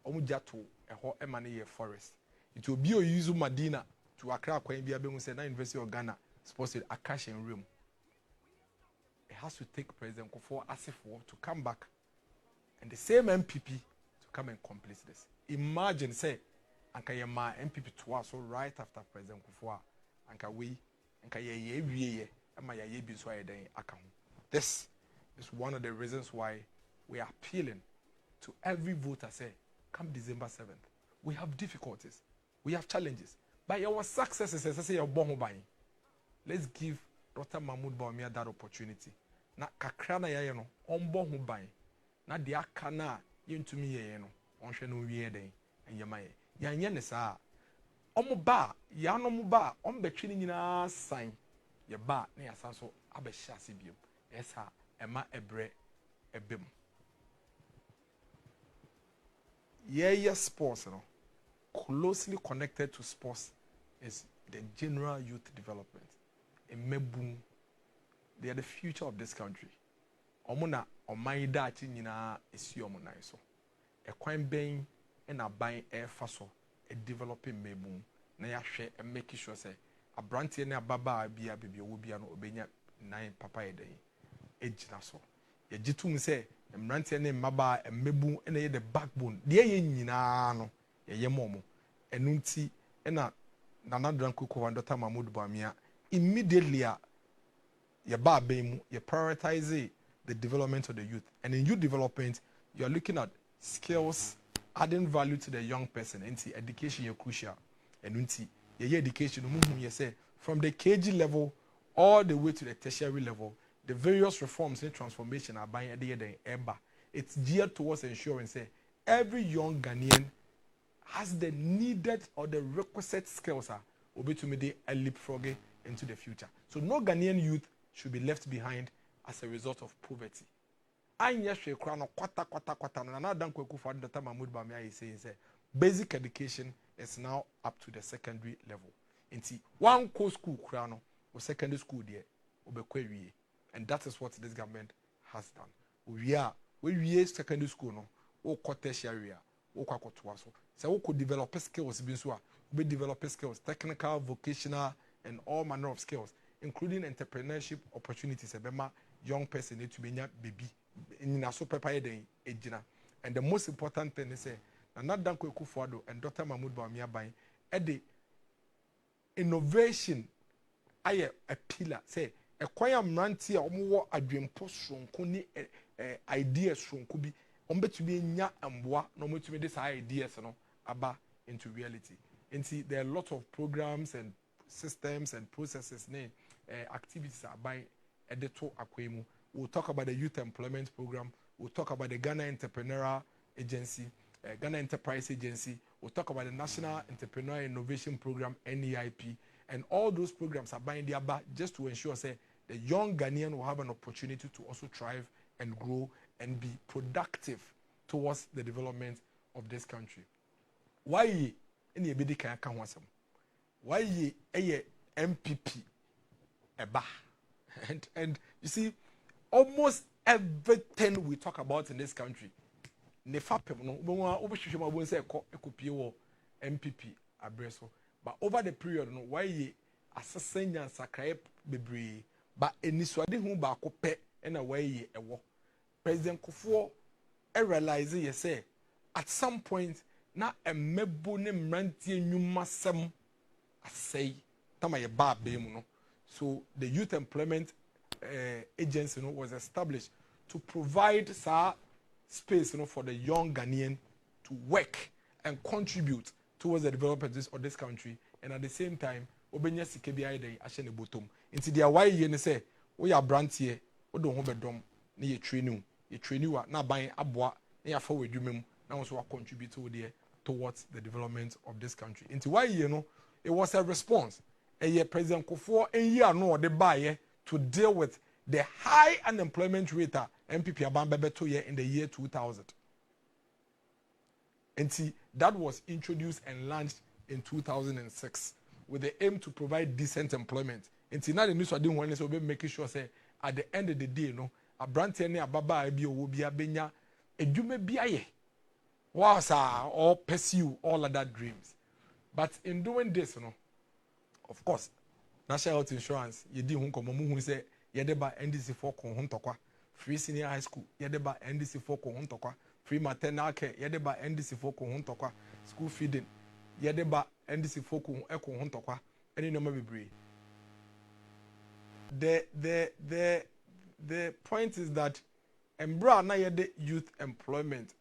omujato eho emane forest it will be use Madina to Accra kwan bia be say na University of Ghana Sports Stadium akash en room it has to take President Kufuor Asifo to come back and the same MPP to come and complete this. Imagine, say, anka ye ma MPP to us so right after President Kufuor, anka we, anka ye, ama ye bi so ayeden aka ho. This is one of the reasons why we are appealing to every voter, say, come December 7th. We have difficulties, we have challenges, but our successes, as I say, let's give Dr. Mahmoud Bawumia that opportunity. Na kakrana ya no, ombo ho ban. Na de aka na yentumi ye no, onhwe no wie den, enyamaye. Yanye ne saa. Omo ba, ya no mo ba, ombetwe ni nyina san. Ye ba na ya sanso abehya ase biom. Esa ema ebre ebem. Yeah, sports, closely connected to sports is the general youth development. Emebun, they are the future of this country. Omuna omaida nyina esi omuna so. E kwan ben and a buying air faso, a developing mebun. Na ya hwe and make sure say a branty na baba bia baby will be an obenya 9 papa e den. Ejina so. Ye jitum say mrantie ne maba emmebu na ye the backbone de ye nyina no ye momo enunti na Nana Dranko ko Dr. Mahmoud Bawumia immediately ye ba mu ye prioritize the development of the youth, and in youth development you are looking at skills adding value to the young person. Enti education is crucial. Enunti ye education no ye say from the KG level all the way to the tertiary level. The various reforms and transformation are buying the EBA. It's geared towards ensuring say every young Ghanaian has the needed or the requisite skills to make a leapfrog into the future. So no Ghanaian youth should be left behind as a result of poverty. Dr. Mahmoud Bawumia is saying basic education is now up to the secondary level. Inti one co school krano or secondary school there obekwe. And that is what this government has done. We are secondary school no, or tertiary, or kwakotuaso. So we could develop skills, we develop skills, technical, vocational, and all manner of skills, including entrepreneurship opportunities. A young person need to be a baby in a super ejina. And the most important thing is say, not Danko Kufuor and Dr. Mahmoud Bawumia buying the innovation. Aye a pillar say. A choir mranti a more adwempo sonko ni ideas sonko bi to be nya amboa no mo to me this ideas no aba into reality. And see there are a lot of programs and systems and processes activities are by editor akwemu. We'll talk about the youth employment program, we'll talk about the Ghana Entrepreneurial Agency, Ghana Enterprise Agency, we'll talk about the National Entrepreneurial Innovation Program NEIP. And all those programs are buying their back just to ensure say the young Ghanaian will have an opportunity to also thrive and grow and be productive towards the development of this country. Why any ebedi kan ka ho asem? Why ye MPP eba? And you see almost everything we talk about in this country ne fapem no obehwehwe ma bon say ekopie wo MPP abreso. But over the period, no, why ye assessing sakrae bebre, but eniswade hu ba ko pe na why ye ewo. President Kufuor realize ye say at some point na emebo ne mrantie nyumasem asay tama ye ba be mu no. So the youth employment agency was established to provide space for the young Ghanaian to work and contribute towards the development of this country, and at the same time, obenya sikebia dey ahye ne bottom. Inti dia why ye ne say, we are brand here, we don't have a dom, na ye train you na ban aboa, na ya forward dwumem, na also contribute towards the development of this country. Inti why ye it was a response. President Kufuor year no the buy to deal with the high unemployment rate MPP abambebe to year in the year 2000. And see, that was introduced and launched in 2006 with the aim to provide decent employment. And see, now the news I didn't want to be making sure say at the end of the day, a brand any a baba will be a benya, and you may be a wow, sir, or pursue all of that dreams. But in doing this, of course, National Health Insurance, you didn't come who say yɛde NDC for kohuntokwa free senior high school yɛde NDC for kohuntokwa free maternal care yɛde NDC for kohuntokwa school feeding yɛde NDC for kohuntokwa any number bebree. The point is that embra na yɛde youth employment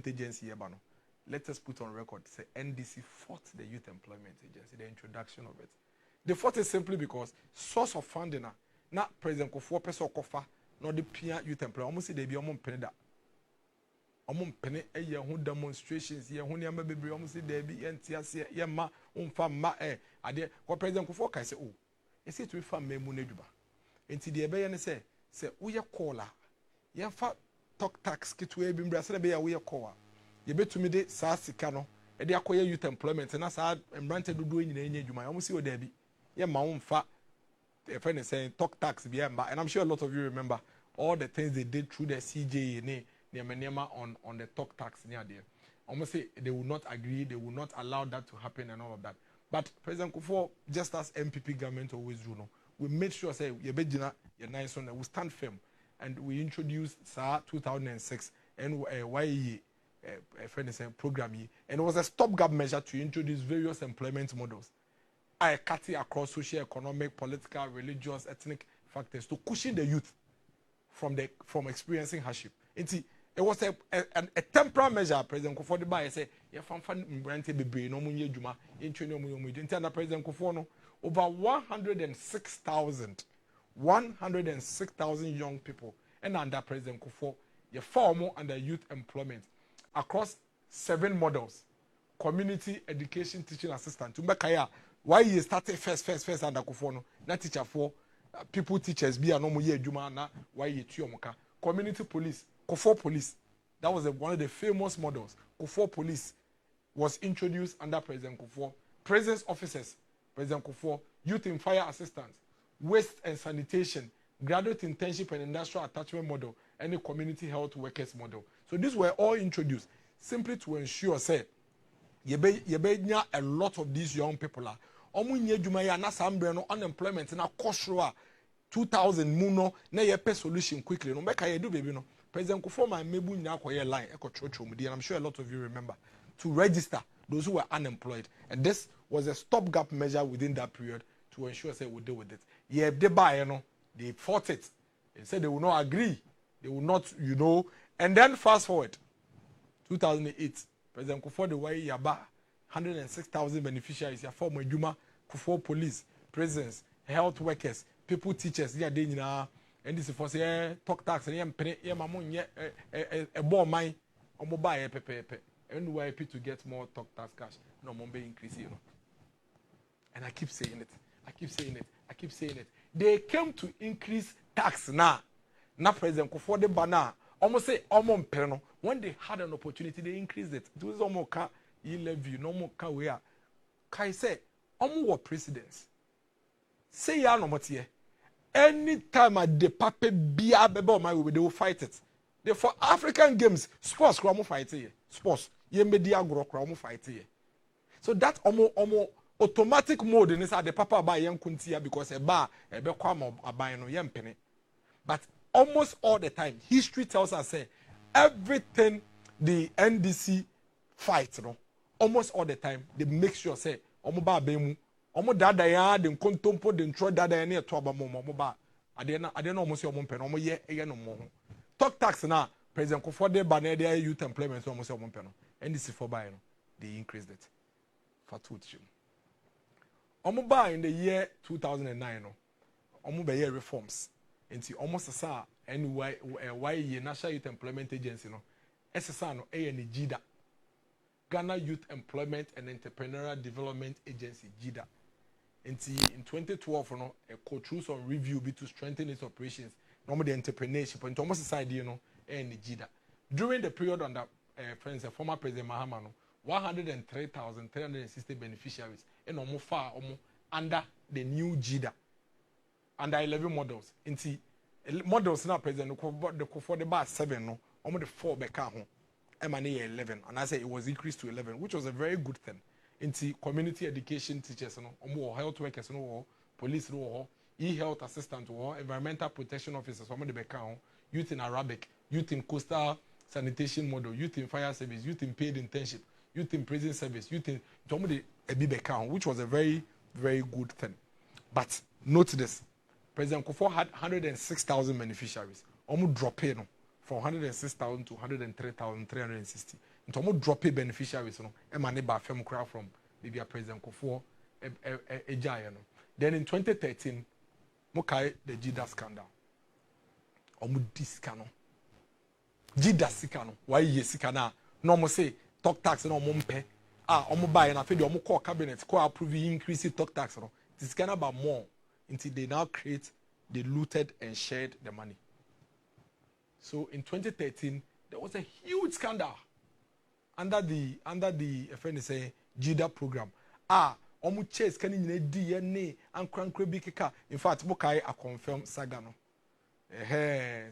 agency yɛba no. Let us put on record, say NDC fought the Youth Employment Agency, the introduction of it. They fought it simply because source of funding na President Kufuor person kofa no the Pia Youth Employment. Almost see they be almost penny that. Almost penny a year who demonstrations here who near baby almost see they be NTS ye ma ma ade what President Kufuor can say oh you see to be fam me muneduba. Enti the ebe say we ya caller ye fa talk tax kitu e bimbra say be ya we ya call. You bet to me de saa sika no e de akoye youth employment na saa embrante dodo nyina enye adwuma am see o da bi ye ma wo mfa a friend is saying talk tax bi and I'm sure a lot of you remember all the things they did through the CJA nema on the talk tax near there. Almost say they will not agree, they will not allow that to happen and all of that. But President Kufuor, just as MPP government always do, no, we made sure say ye bejina ye nice one, we stand firm and we introduced SAR 2006 and YE program, and it was a stopgap measure to introduce various employment models. I cut it across socio-economic, political, religious, ethnic factors to cushion the youth from experiencing hardship. It was a temporary measure. President Kufuor the buy say, "Yeah, fan brante bebe no munye juma intre no munye." Intenda President Kufuor no over 106,000 young people, and under President Kufuor, you form under youth employment. Across 7 models, community education teaching assistant. Tumbekaya, why you started first under Kufuor no? Na teacher for people teachers be no mo ye adwuma na why you tuomoka. Community police, Kufuor police. That was one of the famous models. Kufuor police was introduced under President Kufuor. Presence officers, President Kufuor. Youth in fire assistance, waste and sanitation, graduate internship and industrial attachment model, and a community health workers model. So these were all introduced simply to ensure, say, a lot of these young people are unemployment na cost 2,000 muno na yepe solution quickly. No make I do baby no. President Kufuor my mebu nya akoye line and I'm sure a lot of you remember to register those who were unemployed, and this was a stopgap measure within that period to ensure say we deal with it. Yeah, they buy they fought it. They said they will not agree. They will not, and then fast forward, 2008, President Kufuor the way yaba 106,000 beneficiaries. Ya former Juma Kufuor police, prisons, health workers, people teachers. Yeah, they and this is for say talk tax and yeah, mamon yeah a more mine or mobile pepe and we happy to get more talk tax cash. No more increase, And I keep saying it. They came to increase tax now. Now President Kufuor the banner almost say almost penal. When they had an opportunity, they increased it. It was almost levy, no more car we are. Kai say almost presidents. Say ya no more here. Anytime at the paper be my way, they will fight it. They for African games, sports cramo fight here. Sports. Ye media grow cramo fight here. So that almost automatic mode in the papa by young kuntia because a bar a be kwam abai no yem penny. But almost all the time, history tells us say everything the NDC fight, almost all the time they make sure say omo ba bemu omo dada ya de nkontompo de ntro dada ya ne to aba mo ba ade na almost omo penny omo ye no mo talk tax na President Kufuor de ba na de youth employment almost omo penny NDC for buy they increased it for two. Omo in the year 2009 omo be year reforms nti omo sesa anyway why National Youth Employment Agency no SSA no GIDA Ghana Youth Employment and Entrepreneurial Development Agency GIDA nti in 2012 no a go through some review to strengthen its operations no the entrepreneurship and omo sesa idea no GIDA during the period under former President Mahama no 103,360 beneficiaries and almost far under the new GIDA, under 11 models. Inti models now President Kufuor the bar 7 no, almost the 4 back home. Emani 11, and I say it was increased to 11, which was a very good thing. Inti community education teachers no, health workers no, police no, e-health assistant or environmental protection officers, some of the background, youth in Arabic, youth in coastal sanitation model, youth in fire service, youth in paid internship, youth in prison service, youth in a big account, which was a very, very good thing. But note this, President Kufuor had 106,000 beneficiaries. Almost drop in from 106,000 to 103,360. And almost drop in beneficiaries, emanate by from maybe President Kufuor, a giant. Then in 2013, Mokai the Jida scandal. Almost this scandal. Jida scandal. Why yes scandal? No more say talk tax no more pay. Almost buy and I feel the almost call cabinet co-approve increase talk tax. This scandal about more until they now they looted and shared the money. So in 2013, there was a huge scandal under the FNSA Jida program. Omu chase can in DNA and crankre bikika. In fact, Mokai I confirm saga no.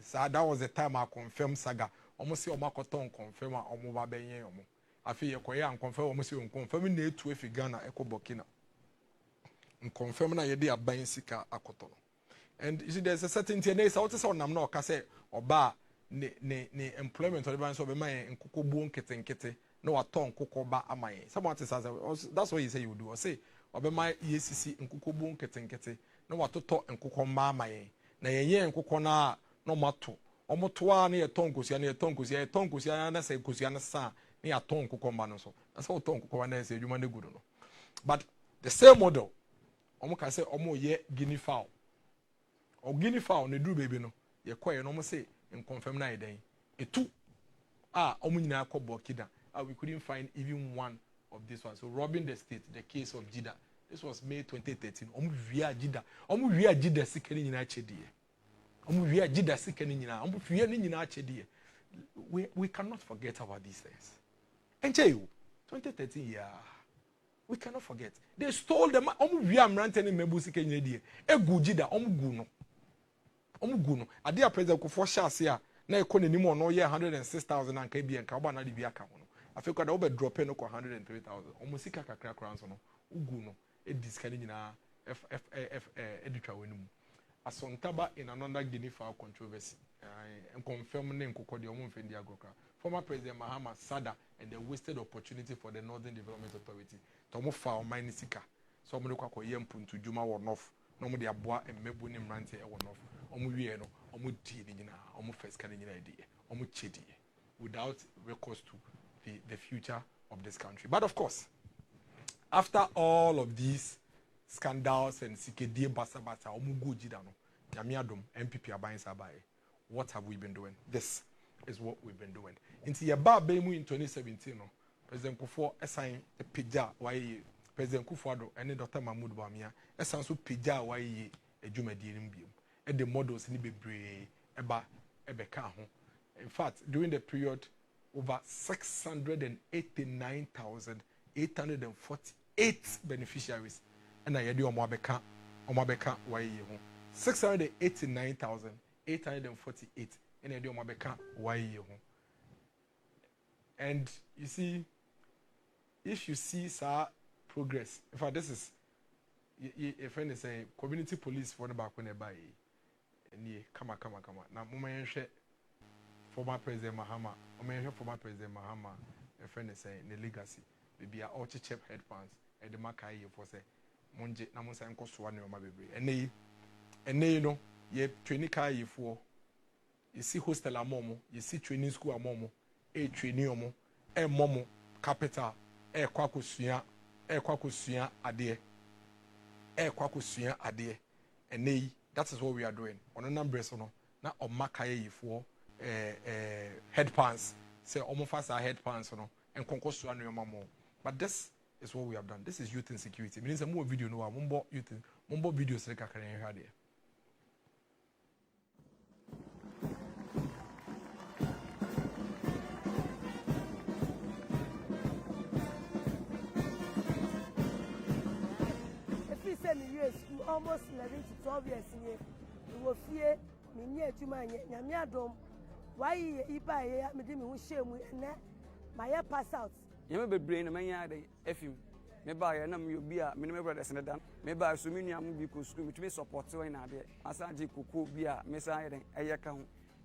So that was the time I confirmed saga. Almost see Omakoton confirm omu babenye omu. I feel you koya and confirm almost you confirm ne to if Ghana eko Burkina. And confirm na yedi abayin sika akotono. And you see there's a certain thing there. So what is on nam no kase oba ne employment or the so be man nkoko bu nkete no aton nkoko ba amaye. Someone says that's what you say you do. Or say obe my EACC nkoko bu nkete no watoto nkoko ma amaye. Na ye nkoko na no mato. Omoto a na ye tonkosia na say kosia na sa na ya ton nkoko ma no so. That's how ton nkoko na say adwuma na gudu no. But the same model omo ka say omo ye guinea fowl. O guinea fowl ne duru baby no ye koye no omo say in confirm na eden. Etu omo nyina akọ Burkina. We couldn't find even one of this one. So robbing the state, the case of Jida. This was May 2013. Omo wia Jida. Omo wia Jida sikeni nyina chedie. Omo wia Jida sikeni nyina. Omo wia ni nyina chedie. We cannot forget about these things. Enche you 2013 yeah. We cannot forget. They stole them. Omu via mrante ni mebu sike nyedie. Egu Jida omu guno. Omu guno. Adia President Kufuor shasi ya na ekone ni mo no ye 106,000 anka bi anka oba na di bi aka ho no. Afekwa da obe drop no kwa 103,000. Omu sika kakra kra nso no. Uguno. E diska ni nyina edutwa wenum. Asontaba in another Guinea fowl controversy. Confirm ne nkokodi omu mfendi agokra. Former President Mahama Sada and the wasted opportunity for the Northern Development Authority. Tomo fowl mine sika. So omu kwa ko yempu ntu juma wo north. No omu de aboa emmebu ni mrante e wo north. Omu wie no omu di ni nyina. Omu first kan nyina edie. Omu chedi without recourse to the future of this country. But of course, after all of these scandals and sikedie basabata omu go Jida no. Yamiadom MPP abayin sabaye. What have we been doing? This is what we've been doing. Into your bar bemu in 2017, no, President Kufuor assigned a pija why President Kufuor and Dr. Mahmoud Bawumia assign so pija why a jumadi nimbium. And the models ni be eba ebeka ho. In fact, during the period, over 689,848 beneficiaries, and I yedi omabeka why ho 689,848. And I do my becca why you. And you see, if you see progress, in fact, this is a friend is saying community police for the back when they buy. And ye, come on. Now, former President Mahama, former President Mahama, a friend is saying the legacy. Maybe all chip headphones and the Makai for say, Monje, Namusa and Koswani or my baby. And they, you know, ye training car you for. You see hostel a momo, you see training school a momo, training omo, momo, capital, kwakusuya ade, kwakusuya ade, and that is what we are doing. On a number so no, na omakaye for headpans, say omo fast headpans no, and konkosuya no mamo. But this is what we have done. This is youth insecurity. Means a more video no, mumbo youth, mumbo videos like I can hear there. Almost 11 to 12 years in here. We were fear, me near to my Yamiadom. Why you buy a medimi who shame and my pass out. You may be brain a man, if you me ba ye na me obi a me ne me brothers ne dan me ba so me nua mo bi ko school me tumi support we na de Ashanti Kufuor bi a me san ye den eye ka ho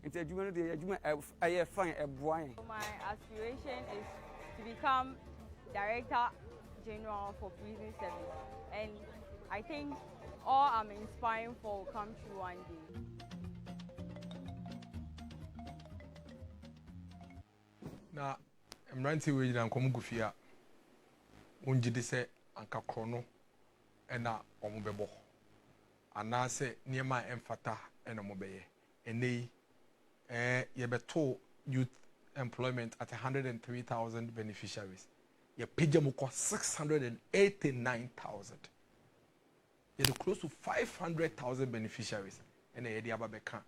nti adwuma no de adwuma eye fine eboa yen. My aspiration is to become Director General for Prison Service, and I think all I'm inspiring for will come true one day. Na mmeranti we nyina nkom gufia ongide se anka krono ena omubebo ana se niema emfata ena mobeye enei yebeto youth employment at 103,000 beneficiaries ye page moko 689,000 ye close to 500,000 beneficiaries ena ye dia babeka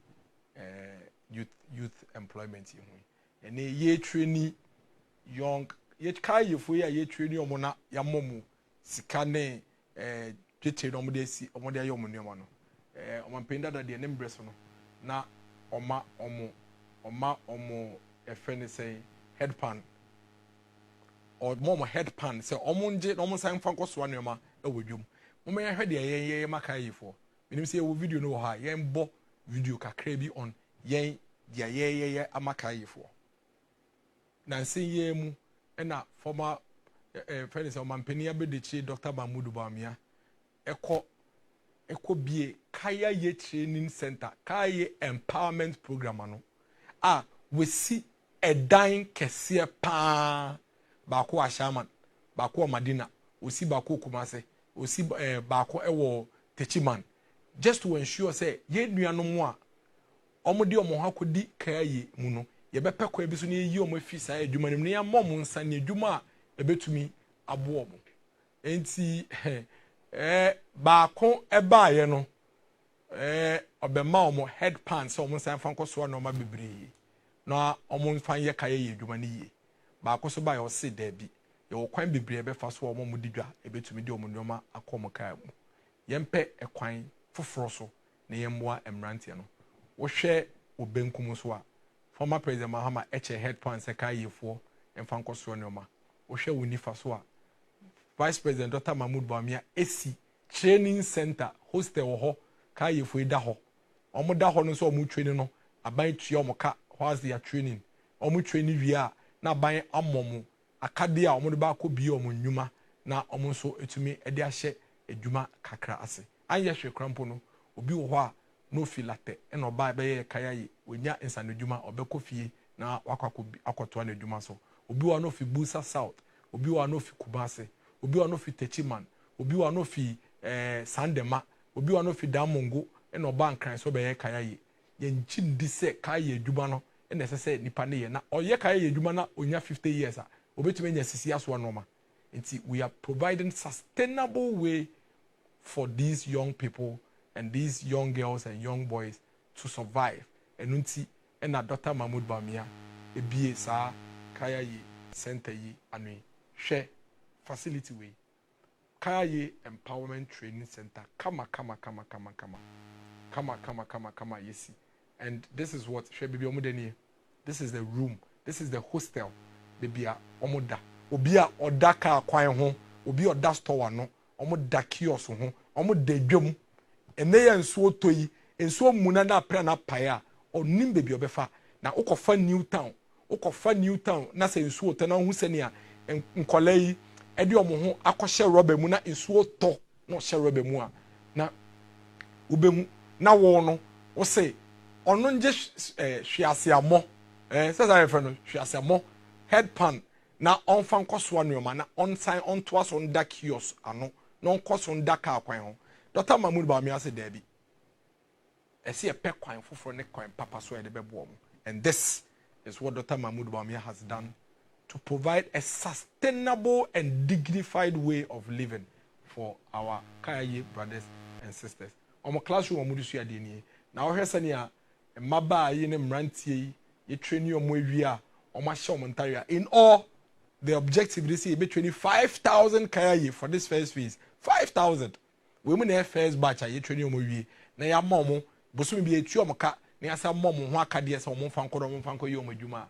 youth employment ye hu ene ye trainee young ye kai ye fu ye trainee omona ya momu sika ne twete no omode si omode ayo omo nneoma no omampenda da de ne mbreso no na oma a friend say headpan or mom headpan say omonje no mo san fanko so nneoma e wodwum mo ya hwede ye makai fo minim say wo video no ha ye mbo video kakra bi on ye dia ye amakai fo na nsiye mu na former friend say omampani abedechi Dr. Bawumia eko bie kaya ye training center kaya empowerment program ano we see a dying kese pa baako Ashaman baako Madina osi baako Kumase osi baako ewo Techiman just to ensure say ye nuanom a omode omo hakodi kaya ye mu no ye bepe kwa bi so ne yi omo fi sa adwuma nim ne ya mom nsa ne adwuma ebetumi abo omo enti baako eba ye no obema omo head pan so omo san fanko so na omo bebre na omo fan ye kaye ye adwuma ne ye baako so ba ye o se da bi ye wo kwan bebre be fa so omo mu didwa ebetumi di omo nyoma akomo kai mu ye mpe ekwan foforo so na ye mmoa emrante no wo hwe obenkum so a former president Mahama head pan se kaye fo emfanko so nyoma wo hwe woni fa so a Vice President Dr. Bawumia esi training center hostel ho ka yefu da ho omo da ho no so omo training no aban tue omo ka whilst they are training omo training via na aban amomo akade a omo de ba ko bi omo nnwuma na omo so etumi ede ahye adwuma kakra ase anye hwe krampo no obi wo ho a no filate e no ba be ye kaya yi onya insane adwuma obekọ fie na wakọ akoto na adwuma so obi wa no fi Busa South obi wa no fi Kubase obi wa no fi Techiman obi wa no fi Sandema obi wa no fi Damongo e no ba nkran so be ye kaya yi ye nchindi se kaya adwuma no e na sese nipa ne ye na oye kaya adwuma na onya 50 years a obetumi nya sisi aso no ma nti we are providing sustainable way for these young people and these young girls and young boys to survive enunti e na Dr. Bawumia ebie sa kaya yi center yi anui hwe facility way kaya empowerment training center kama yesi and this is what hwe bibi omudeni this is the room this is the hostel bibia omuda obi a odaka kwan ho obi oda store no omuda kiosk ho omuda dwam ene ya nsuo toyi nsuo muna na pra na paya onim bebi obefa na ukofa new town na se nsuo to na hu sene a nkolai edi omo ho akɔhye rubber mu na nsuo to na ɔhye rubber mu a na ubemu na wo no wo se ɔno nje hwiaseamɔ sesa refer no hwiaseamɔ headpan na ɔnfa nkɔso anuoma na ɔnsan ɔntoa so nda kiosk ano na ɔnkɔso nda ka kwan ho Dr. Bawumia se dabi esi epe kwan foforo ne kwan papa so ede bebo omo and this is what Dr. Bawumia has done to provide a sustainable and dignified way of living for our Kayaye brothers and sisters. Omo classroom omo disu ade ni na wo hwese ne a mmaba yi ne mrantie ye train omo awia omo ahye omo ntarea in all the objective this year be 25,000 Kayaye for this first phase 5,000 we mu na first batch ye train omo wie na ya momo bosumi bi etu omo ka na ya sa momo ho akade se omo fanko ye omo adwuma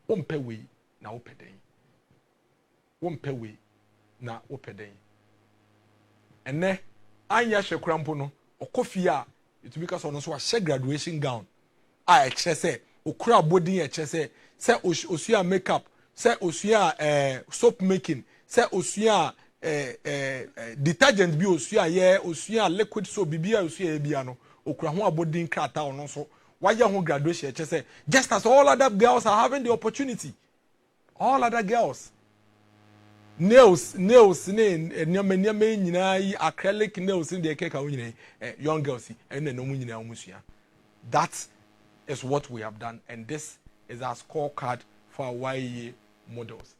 o mpe we na wo peden wo mpe we na wo peden ene anya hwe krampo no okofi a it because ono so a graduation gown a eche se okura body eche se osua makeup se osua soap making se osua detergent bi osua ye osua liquid soap bibia osua ye bia no okura ho abodi krata ono so why ho graduation eche se just as all other girls are having the opportunity, all other girls nails nyama nyina yi acrylic nails in the keka wo young girls and no mu nyina omusua. That is what we have done, and this is our scorecard for our YEA models.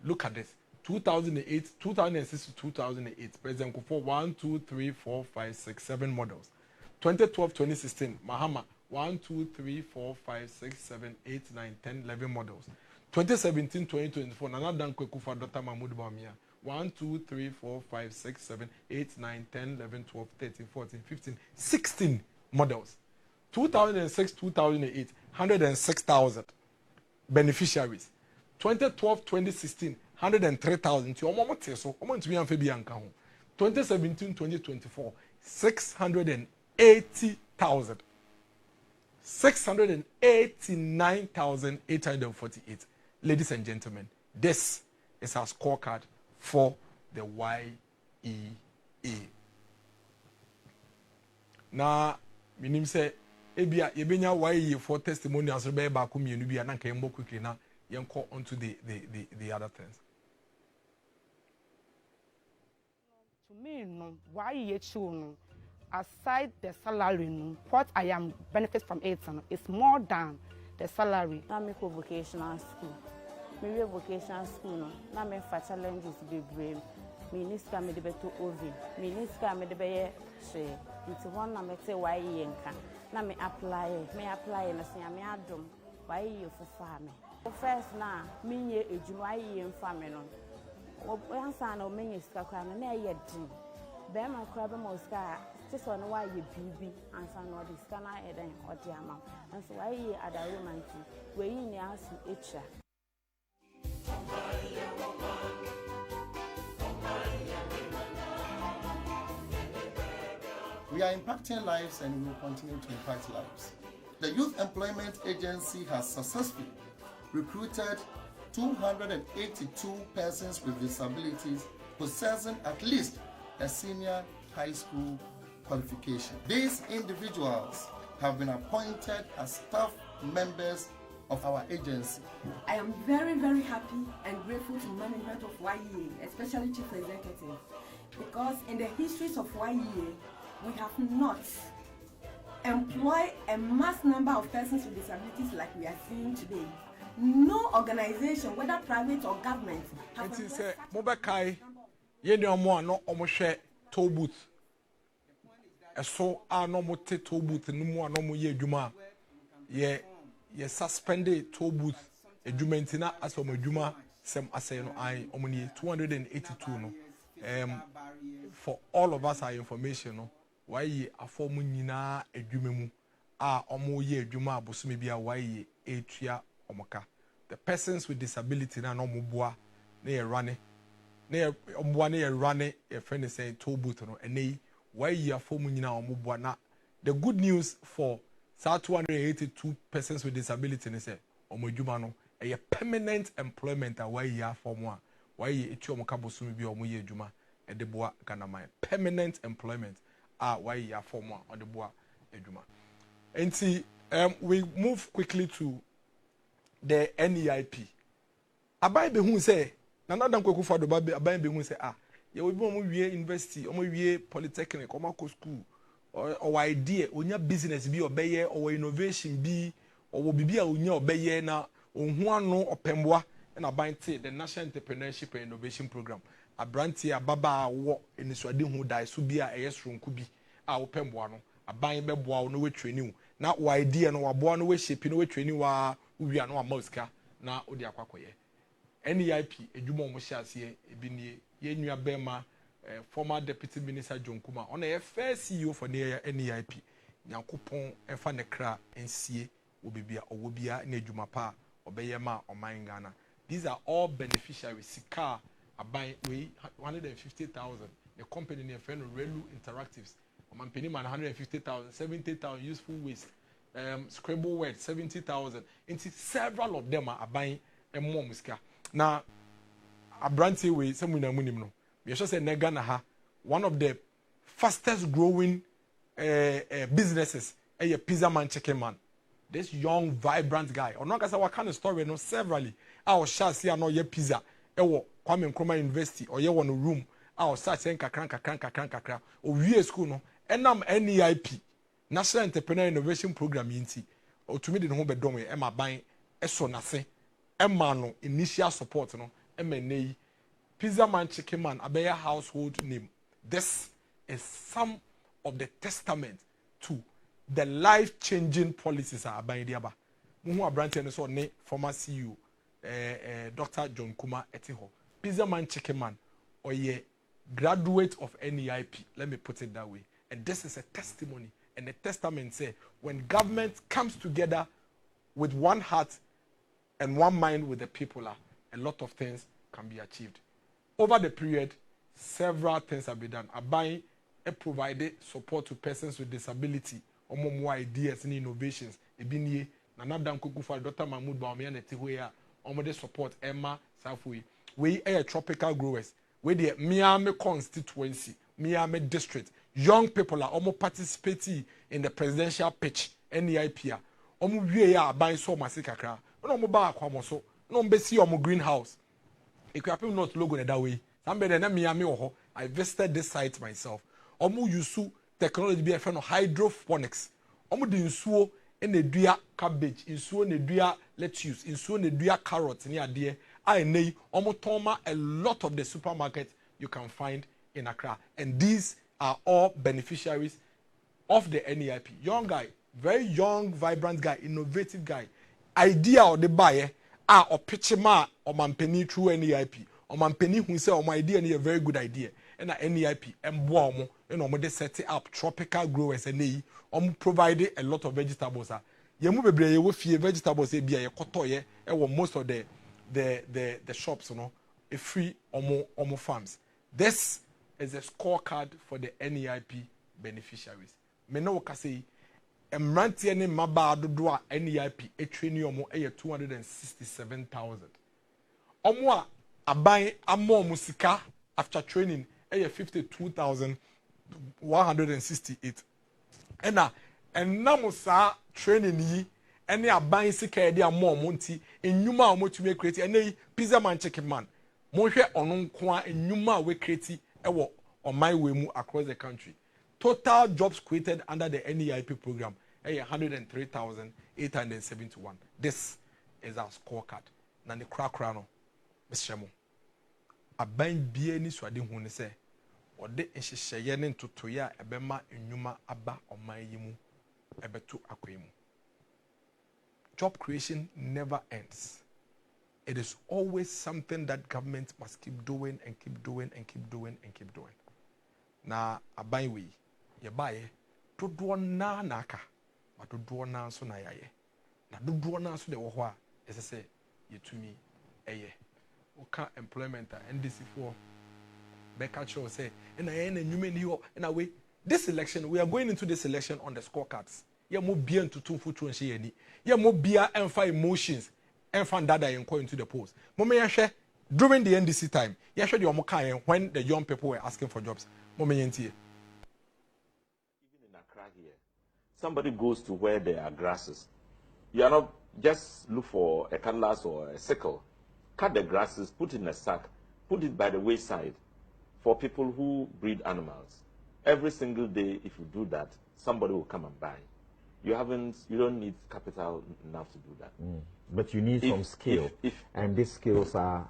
Look at this. 2008, 2006 to 2008, President Kufuor 1, 2, 3, 4, 5, 6, 7 models. 2012, 2016, Mahama 1, 2, 3, 4, 5, 6, 7, 8, 9, 10, 11 models. 2017, 2024, Nana Dankwe Kufuor Dr. Mahmoud Bawumia 1, 2, 3, 4, 5, 6, 7, 8, 9, 10, 11, 12, 13, 14, 15, 16 models. 2006, 2008, 106,000 beneficiaries. 2012, 2016, 103,000. 2017, 2024, 680,000. 689,848. Ladies and gentlemen, this is our scorecard for the YEA. Now, minim say ebia yebenya YEA for testimonials be ba ko mienu bia na nka yembo quickly na yenko onto the other things. To me, no, YEA no, aside the salary, no, what I am benefit from it is more than the salary. I make a vocational school. Me vocational school no. Na me fa challenges be brave. Me niska me de beto ovi. Me niska me de be she. Nti one na me te YEA nka. Na me apply na se me adom. YEA for farm. First na me nye ejuma YEA farm no. Oyansa na o menye sika kwa na ye din. Be ma kwa be mo sika just on YEA bibi ansa no the sika na eden odi ama. And so YEA adaromanti we yi ni asu echa. We are impacting lives and we will continue to impact lives. The Youth Employment Agency has successfully recruited 282 persons with disabilities possessing at least a senior high school qualification. These individuals have been appointed as staff members of our agency. I am very, very happy and grateful to management of YEA, especially Chief Executive, because in the histories of YEA, we have not employed a mass number of persons with disabilities like we are seeing today. No organization, whether private or government, has toll booth. So no more toll booth no more ye juma. Ye suspended toll booth. A jumentina as from a juma some aseno I omni 282 no. For all of us our information no. YEA afomu nyina adwumemu a omo ye adwuma abosome bia YEA etua omoka. The persons with disability na no moboa na ye rane na omboa na ye rane ye friend say toll booth no ene YEA afomu nyina omoboa na. The good news for 282 persons with disability ne say omo adwuma no a permanent employment a YEA afomu a YEA etua omoka bosome bia omo ye adwuma e de boa Ghana permanent employment YEA form on the boa eduma. And see, we move quickly to the NEIP. Abai be who say, Nana Dankwe Kufuor Abai be who say, you will be on university, on polytechnic, or school, or idea, on your business be obey or innovation be, or will be on your obey now, on one no or Pemboa, and Abai the National Entrepreneurship and Innovation Program. Abranti ababa wo eniswade hu dai so bia eyesron ku bi a wo pemboa no aban beboa wo no we training na wo idea no waboa no we shape no we training wa wia no amaska na odi akwakoye NEIP edwuma mo hyiase ebi nie ye nua bema former deputy minister John Kuma on a first CEO for the NEIP nyankopon efa ne kra ensie obibia owobia na edwuma pa obeye ma oman Ghana. These are all beneficiaries sika abai we 150,000 the company near friend Relu Interactives. I'm paying man 150,000, 70,000 useful waste. Scribble word 70,000. Into several of them are buying a more muska. Now, a brandy way, someone a minimum. We just say Neganaha, one of the fastest growing businesses, a pizza man, chicken man. This young, vibrant guy. Or not, what kind of story? No, severally. Our shall see no ye pizza. Ewo Kwame Nkrumah University or ye one room. Our start saying kakran. Or we school no. Enam NEIP, National Entrepreneur Innovation Program yinti. Or to me the home bedome. Emma buying eso nase. Emma no initial support no. Emma nei. Pizza man, chicken man. Abeya household name. This is some of the testament to the life-changing policies are buying diaba. Muhu abranti ene so ne former CEO Dr. John Kuma Etiho. Pizza man, chicken man, or ye graduate of NEIP. Let me put it that way. And this is a testimony and a testament say when government comes together with one heart and one mind with the people, a lot of things can be achieved. Over the period, several things have been done. Abai provided support to persons with disability, or more ideas and innovations. Ebinye, Nanadam Kufuor, Dr. Mahmoud Bawumia Netihuya, Omode support Emma Safui. We are tropical growers. We the Miami constituency, Miami district. Young people are almost participating in the presidential pitch. NEIP. Omu we are buying so masikakra. No mo ba akwamoso. No mbesi omu greenhouse. Equipe not logo that way. Somebody na Miami oho. I visited this site myself. Omu yusu technology be a friend of hydroponics. Omu di nsuo ene dua cabbage, nsuo ne dua lettuce, nsuo ne dua carrot ni ade. I know omu toma a lot of the supermarkets you can find in Accra, and these are all beneficiaries of the NEIP. Young guy, very young, vibrant guy, innovative guy. Idea or the buyer are or pitch ma or mampeni through NEIP. Or mampeni who say, oh, my idea is a very good idea. And at NEIP, and boom, you know, they set up tropical growers and provided a lot of vegetables. You move a with vegetables, be a kotoye, and most of the shops, you know, a free omo farms. This is a scorecard for the NEIP beneficiaries. Me no say emrantie ne maba dodo a NEIP etreni omo 267,000. Omo a aban amo musika after training 52,168. Ena enam sa training yi ene aban sika e de amo nti enwuma omo tumi create ene pizza man chicken man. Mo hwe ono nko a enwuma we create on my way across the country. Total jobs created under the NEIP program 103,871. This is our scorecard. Nani krakrano, Mr. Mo. Aban bie ni swade hu ne se ode enhyehye ne ntotoya ebema enwuma aba oman ebeto akwemu. Job creation never ends. It is always something that government must keep doing and keep doing and keep doing and keep doing. Na aban we ye baye dodo na naka ma dodo na so na yaye na dodo na so de wo ho a ese se yetumi eye oka employment NDC for Becca show say na ye na nyume ni ho na we this election we are going into this election on the scorecards ye mo bia ntutu futu nhye yani ye mo bia emfa emotions emfa dada yen go into the polls mo me yehwe during the NDC time yehwe de omo when the young people were asking for jobs. Even in Accra here, somebody goes to where there are grasses. You are not just look for a cutlass or a sickle. Cut the grasses, put it in a sack, put it by the wayside for people who breed animals. Every single day, if you do that, somebody will come and buy. You don't need capital enough to do that. But you need some skill, and these skills are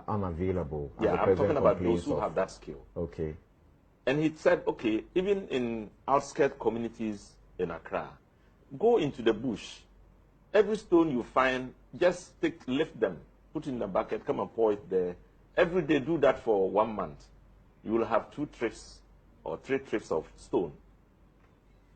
unavailable. Yeah, I'm talking about those who have that skill. Okay. And he said, okay, even in outskirts communities in Accra, go into the bush. Every stone you find, just lift them, put it in a bucket, come and pour it there. Every day, do that for 1 month. You will have 2 trips or 3 trips of stone.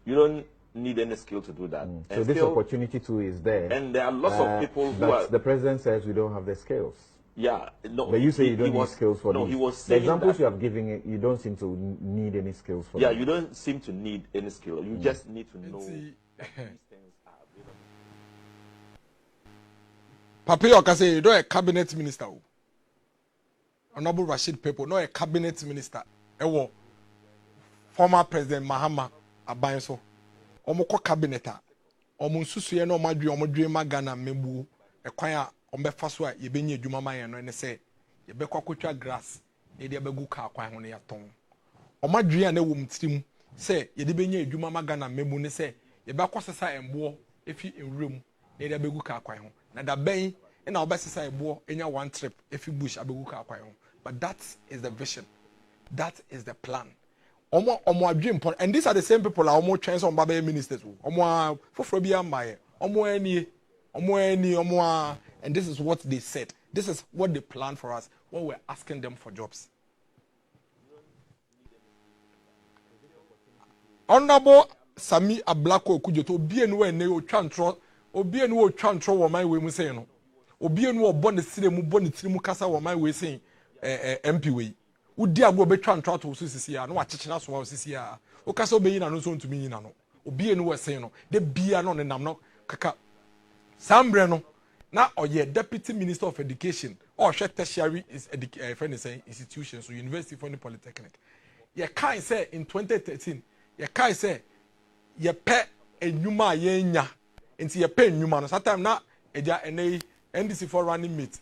You don't need any skill to do that. So this opportunity too is there. And there are lots of people who but the president says we don't have the skills. Yeah, no. But you say you don't need skills for no, these. He was the saying examples that, you have given, you don't seem to need any skills for. Yeah, them. you don't seem to need any skill. You just need to know that these things are available. Papa Yoka say you don't a cabinet minister. Honorable Rashid Pepo, no a cabinet minister. Ewo former President Mahama Abayanso. Omoko cabinet. Omunsusu ye no madri omodwe magana membu. Ekwanya ombefa so a yebenye adwuma man no ne say yebekwa kwotwa grass e de abegu ka kwan ho ne yaton. Omadwe a na wo mtirim say yede benye adwuma magana membu ne say yebekosesa embo efi enwurem ne de abegu ka kwan ho. Na da ben na obesesa ebo enya one trip efi bush abegu ka kwan ho. But that is the vision. That is the plan. Omo adwin pon, and these are the same people omo chance on baba ministers. Omo foforo bi amaye. Omo ani, and this is what they said. This is what they planned for us when we're asking them for jobs. Honorable Sami Ablako Okujoto obi enu ene otwantro wo man we mu say no. Obi enu obo ne sire mu bo ne tiri mu kasa wo man we say MP we. Udi agbo betwa ntwa to so sisi ya no wa chechena so wa sisi ya o kasa obeyi na no so ntumi yin na no obi enu we say no de bia no ne nam no kaka sambre no na oye deputy minister of education or hwe tertiary is friend say institutions so university for the polytechnic ye kai say in 2013 ye kai say ye pe enwuma ye nya enti ye pe enwuma no sometime na eja enei NDC for running mate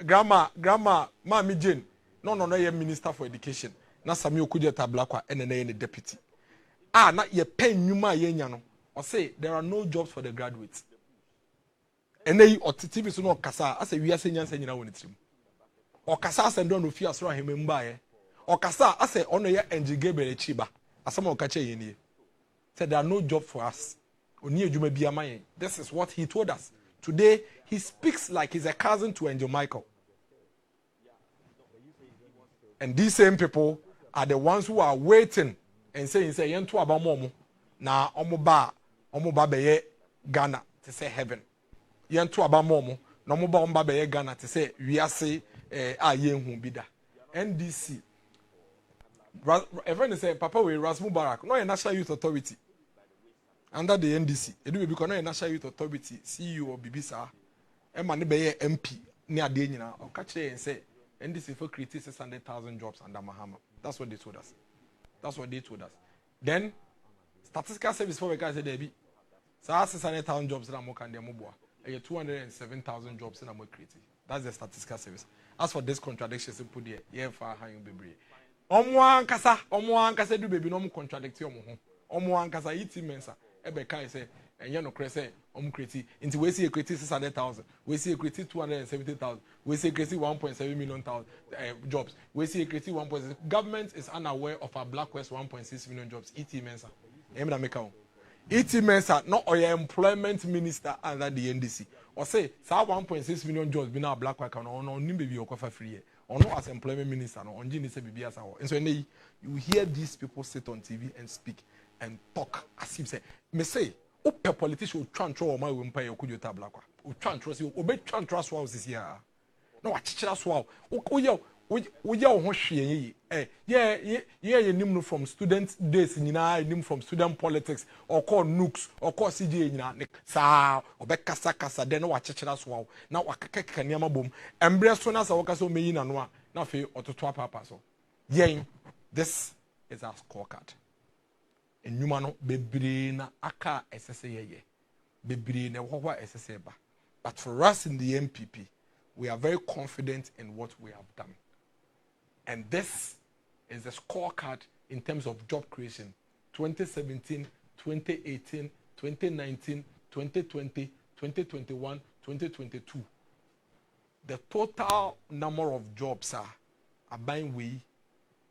grandma mami Jane no ye minister for education na Sami Okudjeta Blakwa ene deputy na ye pen nyuma ye nya no o say there are no jobs for the graduates ene o TV so no kasa asa wiase nyansa nyina woni trim o kasa asa ndo no fi asoro ahememba ye o kasa asa ono ye NGG bere chiba asama o kache ye nie said there are no jobs for us oni adwuma bia man. This is what he told us today. He speaks like he's a cousin to Angel Michael. And these same people are the ones who are waiting and saying, say, yentu abamomu na omuba beye Ghana to say heaven. Yentu abamomu na omuba beye Ghana to say wiase ayenhu bida. NDC. Everyone say Papa we Rasmu Barak, no a National Youth Authority. Under the NDC, it will become a National Youth Authority, CEO or Bibisa, Emma Nebeye MP near Denina, or catch and say NDC for creating 600,000 jobs under Mahama. That's what they told us. Then, statistical service for the guys said they be. So 600,000 jobs in Amoka and Demobua. 207,000 jobs in Amoka creating. That's the statistical service. As for this contradiction, put there, yeah, far high baby. Omo ankasa do baby no contradict you omo ankasa iti mensa ebe kai say enye no kre say create nti we see create 600,000 we see create 270,000 we see create 1.7 million jobs we see create 1.6 government is unaware of our Black West 1.6 million jobs iti mensa emna make am iti mensa no oya employment minister under the NDC or say 1.6 million jobs be now Black West no nim baby okofa free or no as employment minister no onji ni say bibi as awo and so you hear these people sit on TV and speak and talk as if say me say ope politician o twan tro o ma we mpa ye Okudjeta Blakwa o twan tro say o be twan tro so awo sisi ya no wa chichira so awo o ye ho hwe ye nim no from student days nyina nim from student politics or call nooks or call CJ nyina sa obe kasa den wa chichira so awo na wa kekeka niam bom embre so na sa wo kasa o meyi na no a na fe ototo papa so yen this is our scorecard. Enyuma no bebre na aka esese ye bebre na hwa esese ba. But for us in the MPP, we are very confident in what we have done. And this is the scorecard in terms of job creation. 2017, 2018, 2019, 2020, 2021, 2022. The total number of jobs are buying we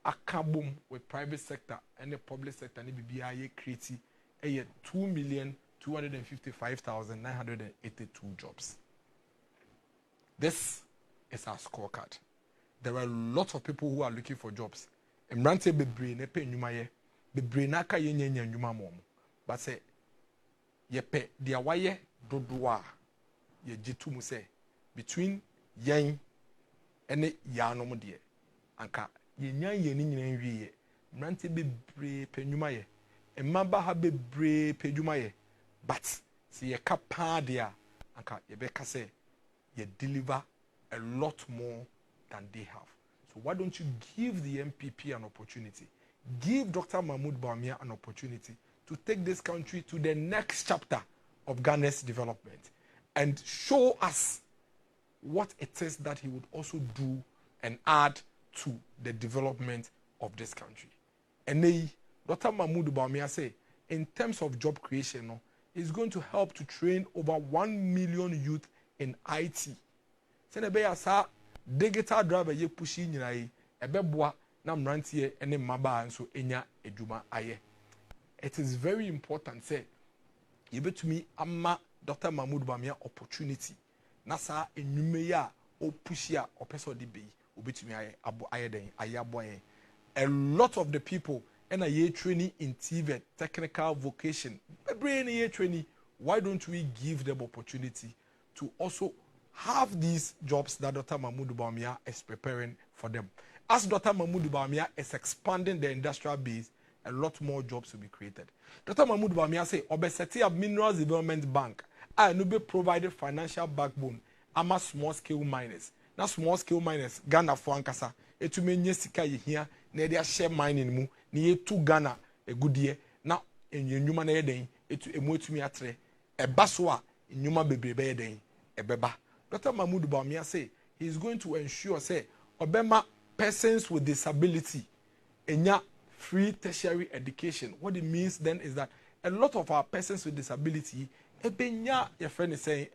akabum with private sector and the public sector and the BBI creating 2,255,982 jobs. This is our scorecard. There are lots of people who are looking for jobs. Emrante bebre ne pe nyuma ye bebre na ka ye nyanya nyuma mom. But say ye pe dia waye dodoa ye jitu mu say between yen ene yanom de anka yenya yeni nyina nwie mrante bebre penwuma ye mmaba ha bebre penwuma ye but si ye ka pa de a anka ye be ka say ye deliver a lot more than they have. So why don't you give the MPP an opportunity? Give Dr. Mahmoud Bawumia an opportunity to take this country to the next chapter of Ghana's development and show us what it is that he would also do and add to the development of this country. And Dr. Mahmoud Bawumia say, in terms of job creation, is going to help to train over 1 million youth in IT. Sa digital driver ye pushi nyina yi ebeboa na mrantie ene mmaba nso enya edwuma aye. It is very important say yebetumi ama Dr. Mahmoud Bawumia opportunity na sa enwume ya o pushi a opeso de be obetumi aye den aye aboye. A lot of the people and a year training in TVET, technical vocation, brain year training. Why don't we give them opportunity to also have these jobs that Dr. Mahmoud Bawumia is preparing for them? As Dr. Mahmoud Bawumia is expanding the industrial base, a lot more jobs will be created. Dr. Mahmoud Bawumia say, "Obesity of Minerals Development Bank, I will be provided financial backbone. I'm a small scale miners. Now small scale miners, Ghana for Ankasa, it will mean sika here, na they share mining mu, ni to Ghana a good year. Now in your human heading, it will emote me atre, a baswa in human baby bedding, a beba." Dr. Mahmoud Bawumia say he is going to ensure say Obama persons with disability enya free tertiary education. What it means then is that a lot of our persons with disability ebenya your friend is saying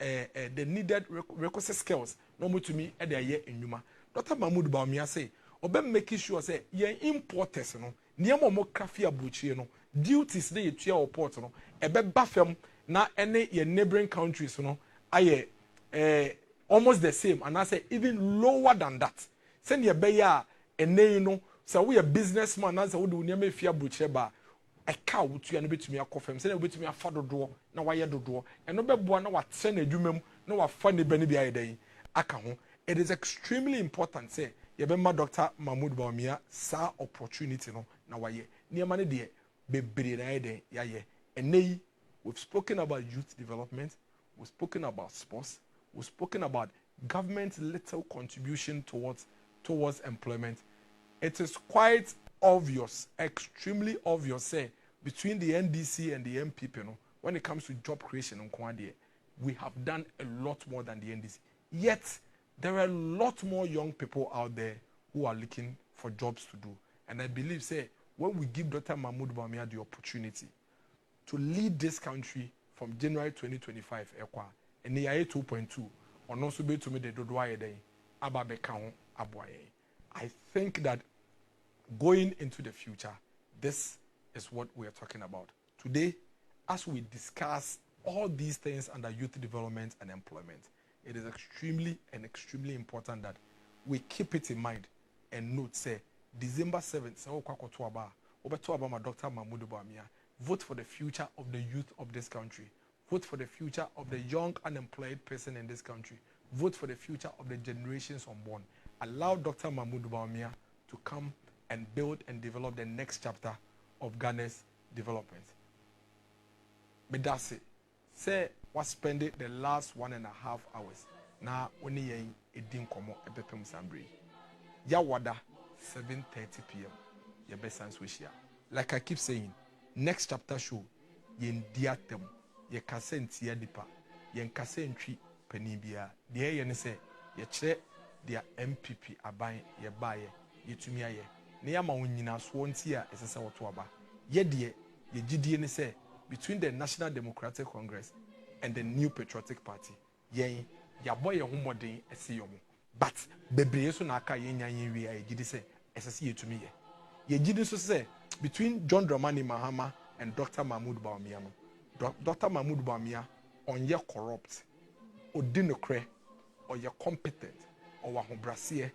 the needed requisite skills no to me at the year in Yuma. Dr. Mahmoud Bawumia say Obama making sure say ye importers no niamo mo crafty abuchi no duties they ye or port no ebe bafem na any ye neighboring countries no aye almost the same, and I say even lower than that. Send your beya and you know, so we a businessman, as I would do near me fear butcher a cow to you bit to me a coffin, send a bit to me a father door, now I do door, and no better one what send a jumum, no a funny benny be a day. It is extremely important, say, you remember Dr. Mahmoud Bawumia, sa opportunity no, now I near money dear, baby, yeah, and nay, we've spoken about youth development, we've spoken about sports. We've spoken about government's little contribution towards employment. It is quite obvious, extremely obvious, say, between the NDC and the MPP, when it comes to job creation in Kwadi, we have done a lot more than the NDC. Yet, there are a lot more young people out there who are looking for jobs to do. And I believe, say, when we give Dr. Mahmoud Bawumia the opportunity to lead this country from January 2025, and the 2.2 or also be to me the dodoaye day ababe count aboye. I think that going into the future, this is what we are talking about today. As we discuss all these things under youth development and employment, it is extremely important that we keep it in mind and note say December 7th say obeto Dr. Mahmoud Bawumia, vote for the future of the youth of this country. Vote for the future of the young unemployed person in this country. Vote for the future of the generations unborn. Allow Dr. Mahmoud Bawumia to come and build and develop the next chapter of Ghana's development. Medase, say what spend the last 1.5 hours. Now only a dim komo ebepem sambri. Yawada 7:30 p.m. Your best sense wish ya. Like I keep saying, next chapter show yen diatem. Ye kase ntia dipa ye nkase ntwi pani bia de ye ne se ye kire de MPP aban ye baaye ye tumi aye ne ya ma wonyina so ntia esese woto aba ye de ye gidie ne se between the National Democratic Congress and the New Patriotic Party yen ya boy ye homoden ese yomo but bebree so na aka ye nyan ye wi aye gidi se esese ye tumi ye gidi so se between John Dramani Mahama and Dr. Mahmoud Bawumia no Dr. Mahmoud Bawumia on ye corrupt, or dinokre, or ye competent, or wahobrasie,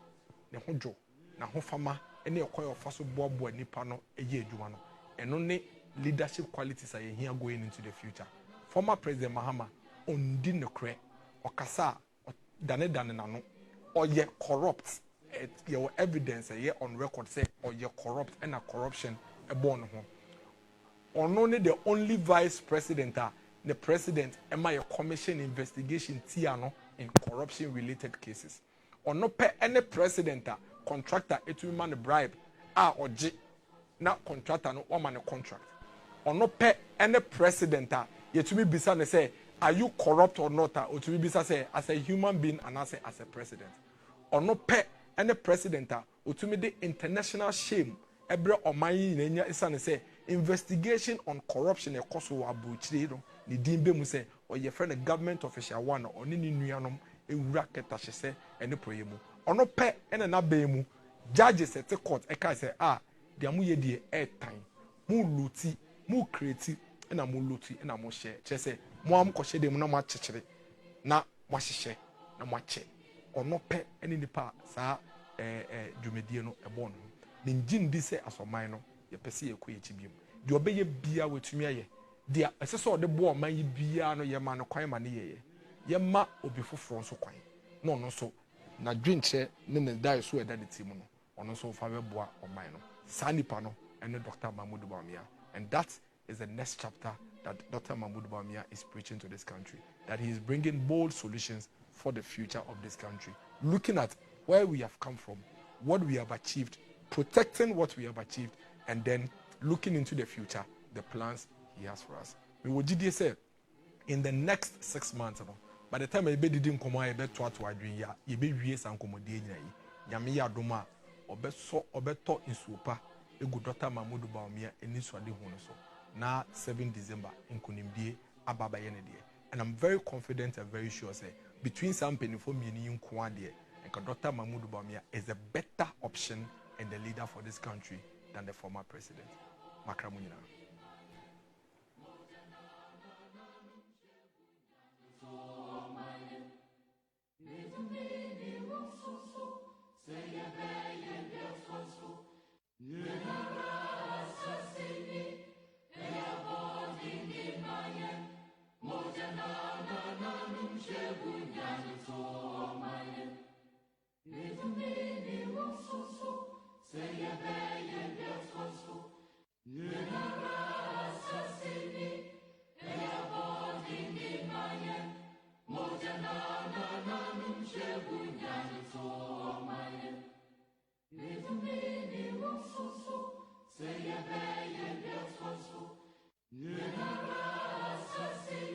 ne hojo, na hofama, any okoy of faso bobo nipano, a ye juano, and only leadership qualities are here going into the future. Former President Mahama on dinokre, or kasa, or danenano, or ye corrupt, your evidence on record say or you corrupt and a corruption a born home. Or only the only vice president the president and my commission investigation tiano in corruption related cases. Or no pay any president contractor it will man bribe or G not contractor no woman a contract. Or no pay any president yet to be bisa say are you corrupt or not or to be bisa say as a human being and as a president. Or no pay any president or to me the international shame every or my nenya say investigation on corruption a cost of abuchiro ni dimbe mu say or your friend a government official one or ni nuanom e racket as say any proyemu or no pay and na bemu judges at the court e ka say dia mu ye die airtime mu luti mu create na mu luti na mu share che say mo am ko hye dem na mo achechire na mo hye na mo ache ono pe ene nipa saa dwumedie no ebo no ne ngin di se asoman no ye pese ye ko ye chibiem de obeye bia wetumi aye de asese ode bo oman yi bia no ye ma no kwan ma ne ye ma obi foforo so kwan no no so na dwinche ne dai so eda de timu no ono so fa beboa oman no saa nipa no ene Dr. Mahmoud Bawumia, and that is the next chapter that Dr. Mahmoud Bawumia is preaching to this country, that he is bringing bold solutions for the future of this country, looking at where we have come from, what we have achieved, protecting what we have achieved, and then looking into the future, the plans he has for us. We will say in the next 6 months, by the time I be didn't come out, I bet to dream ya, you be years and commodity, Yamiya Doma, Obeto in super, a good Dr. Mahmoud Bawumia, and this one so. Now 7 December in Kunimdie, Ababa Yenedie. And I'm very confident and very sure say between some penny for me and Kwadie and Dr. Mahmoud Bawumia is a better option and the leader for this country than the former president. Makramunina. Say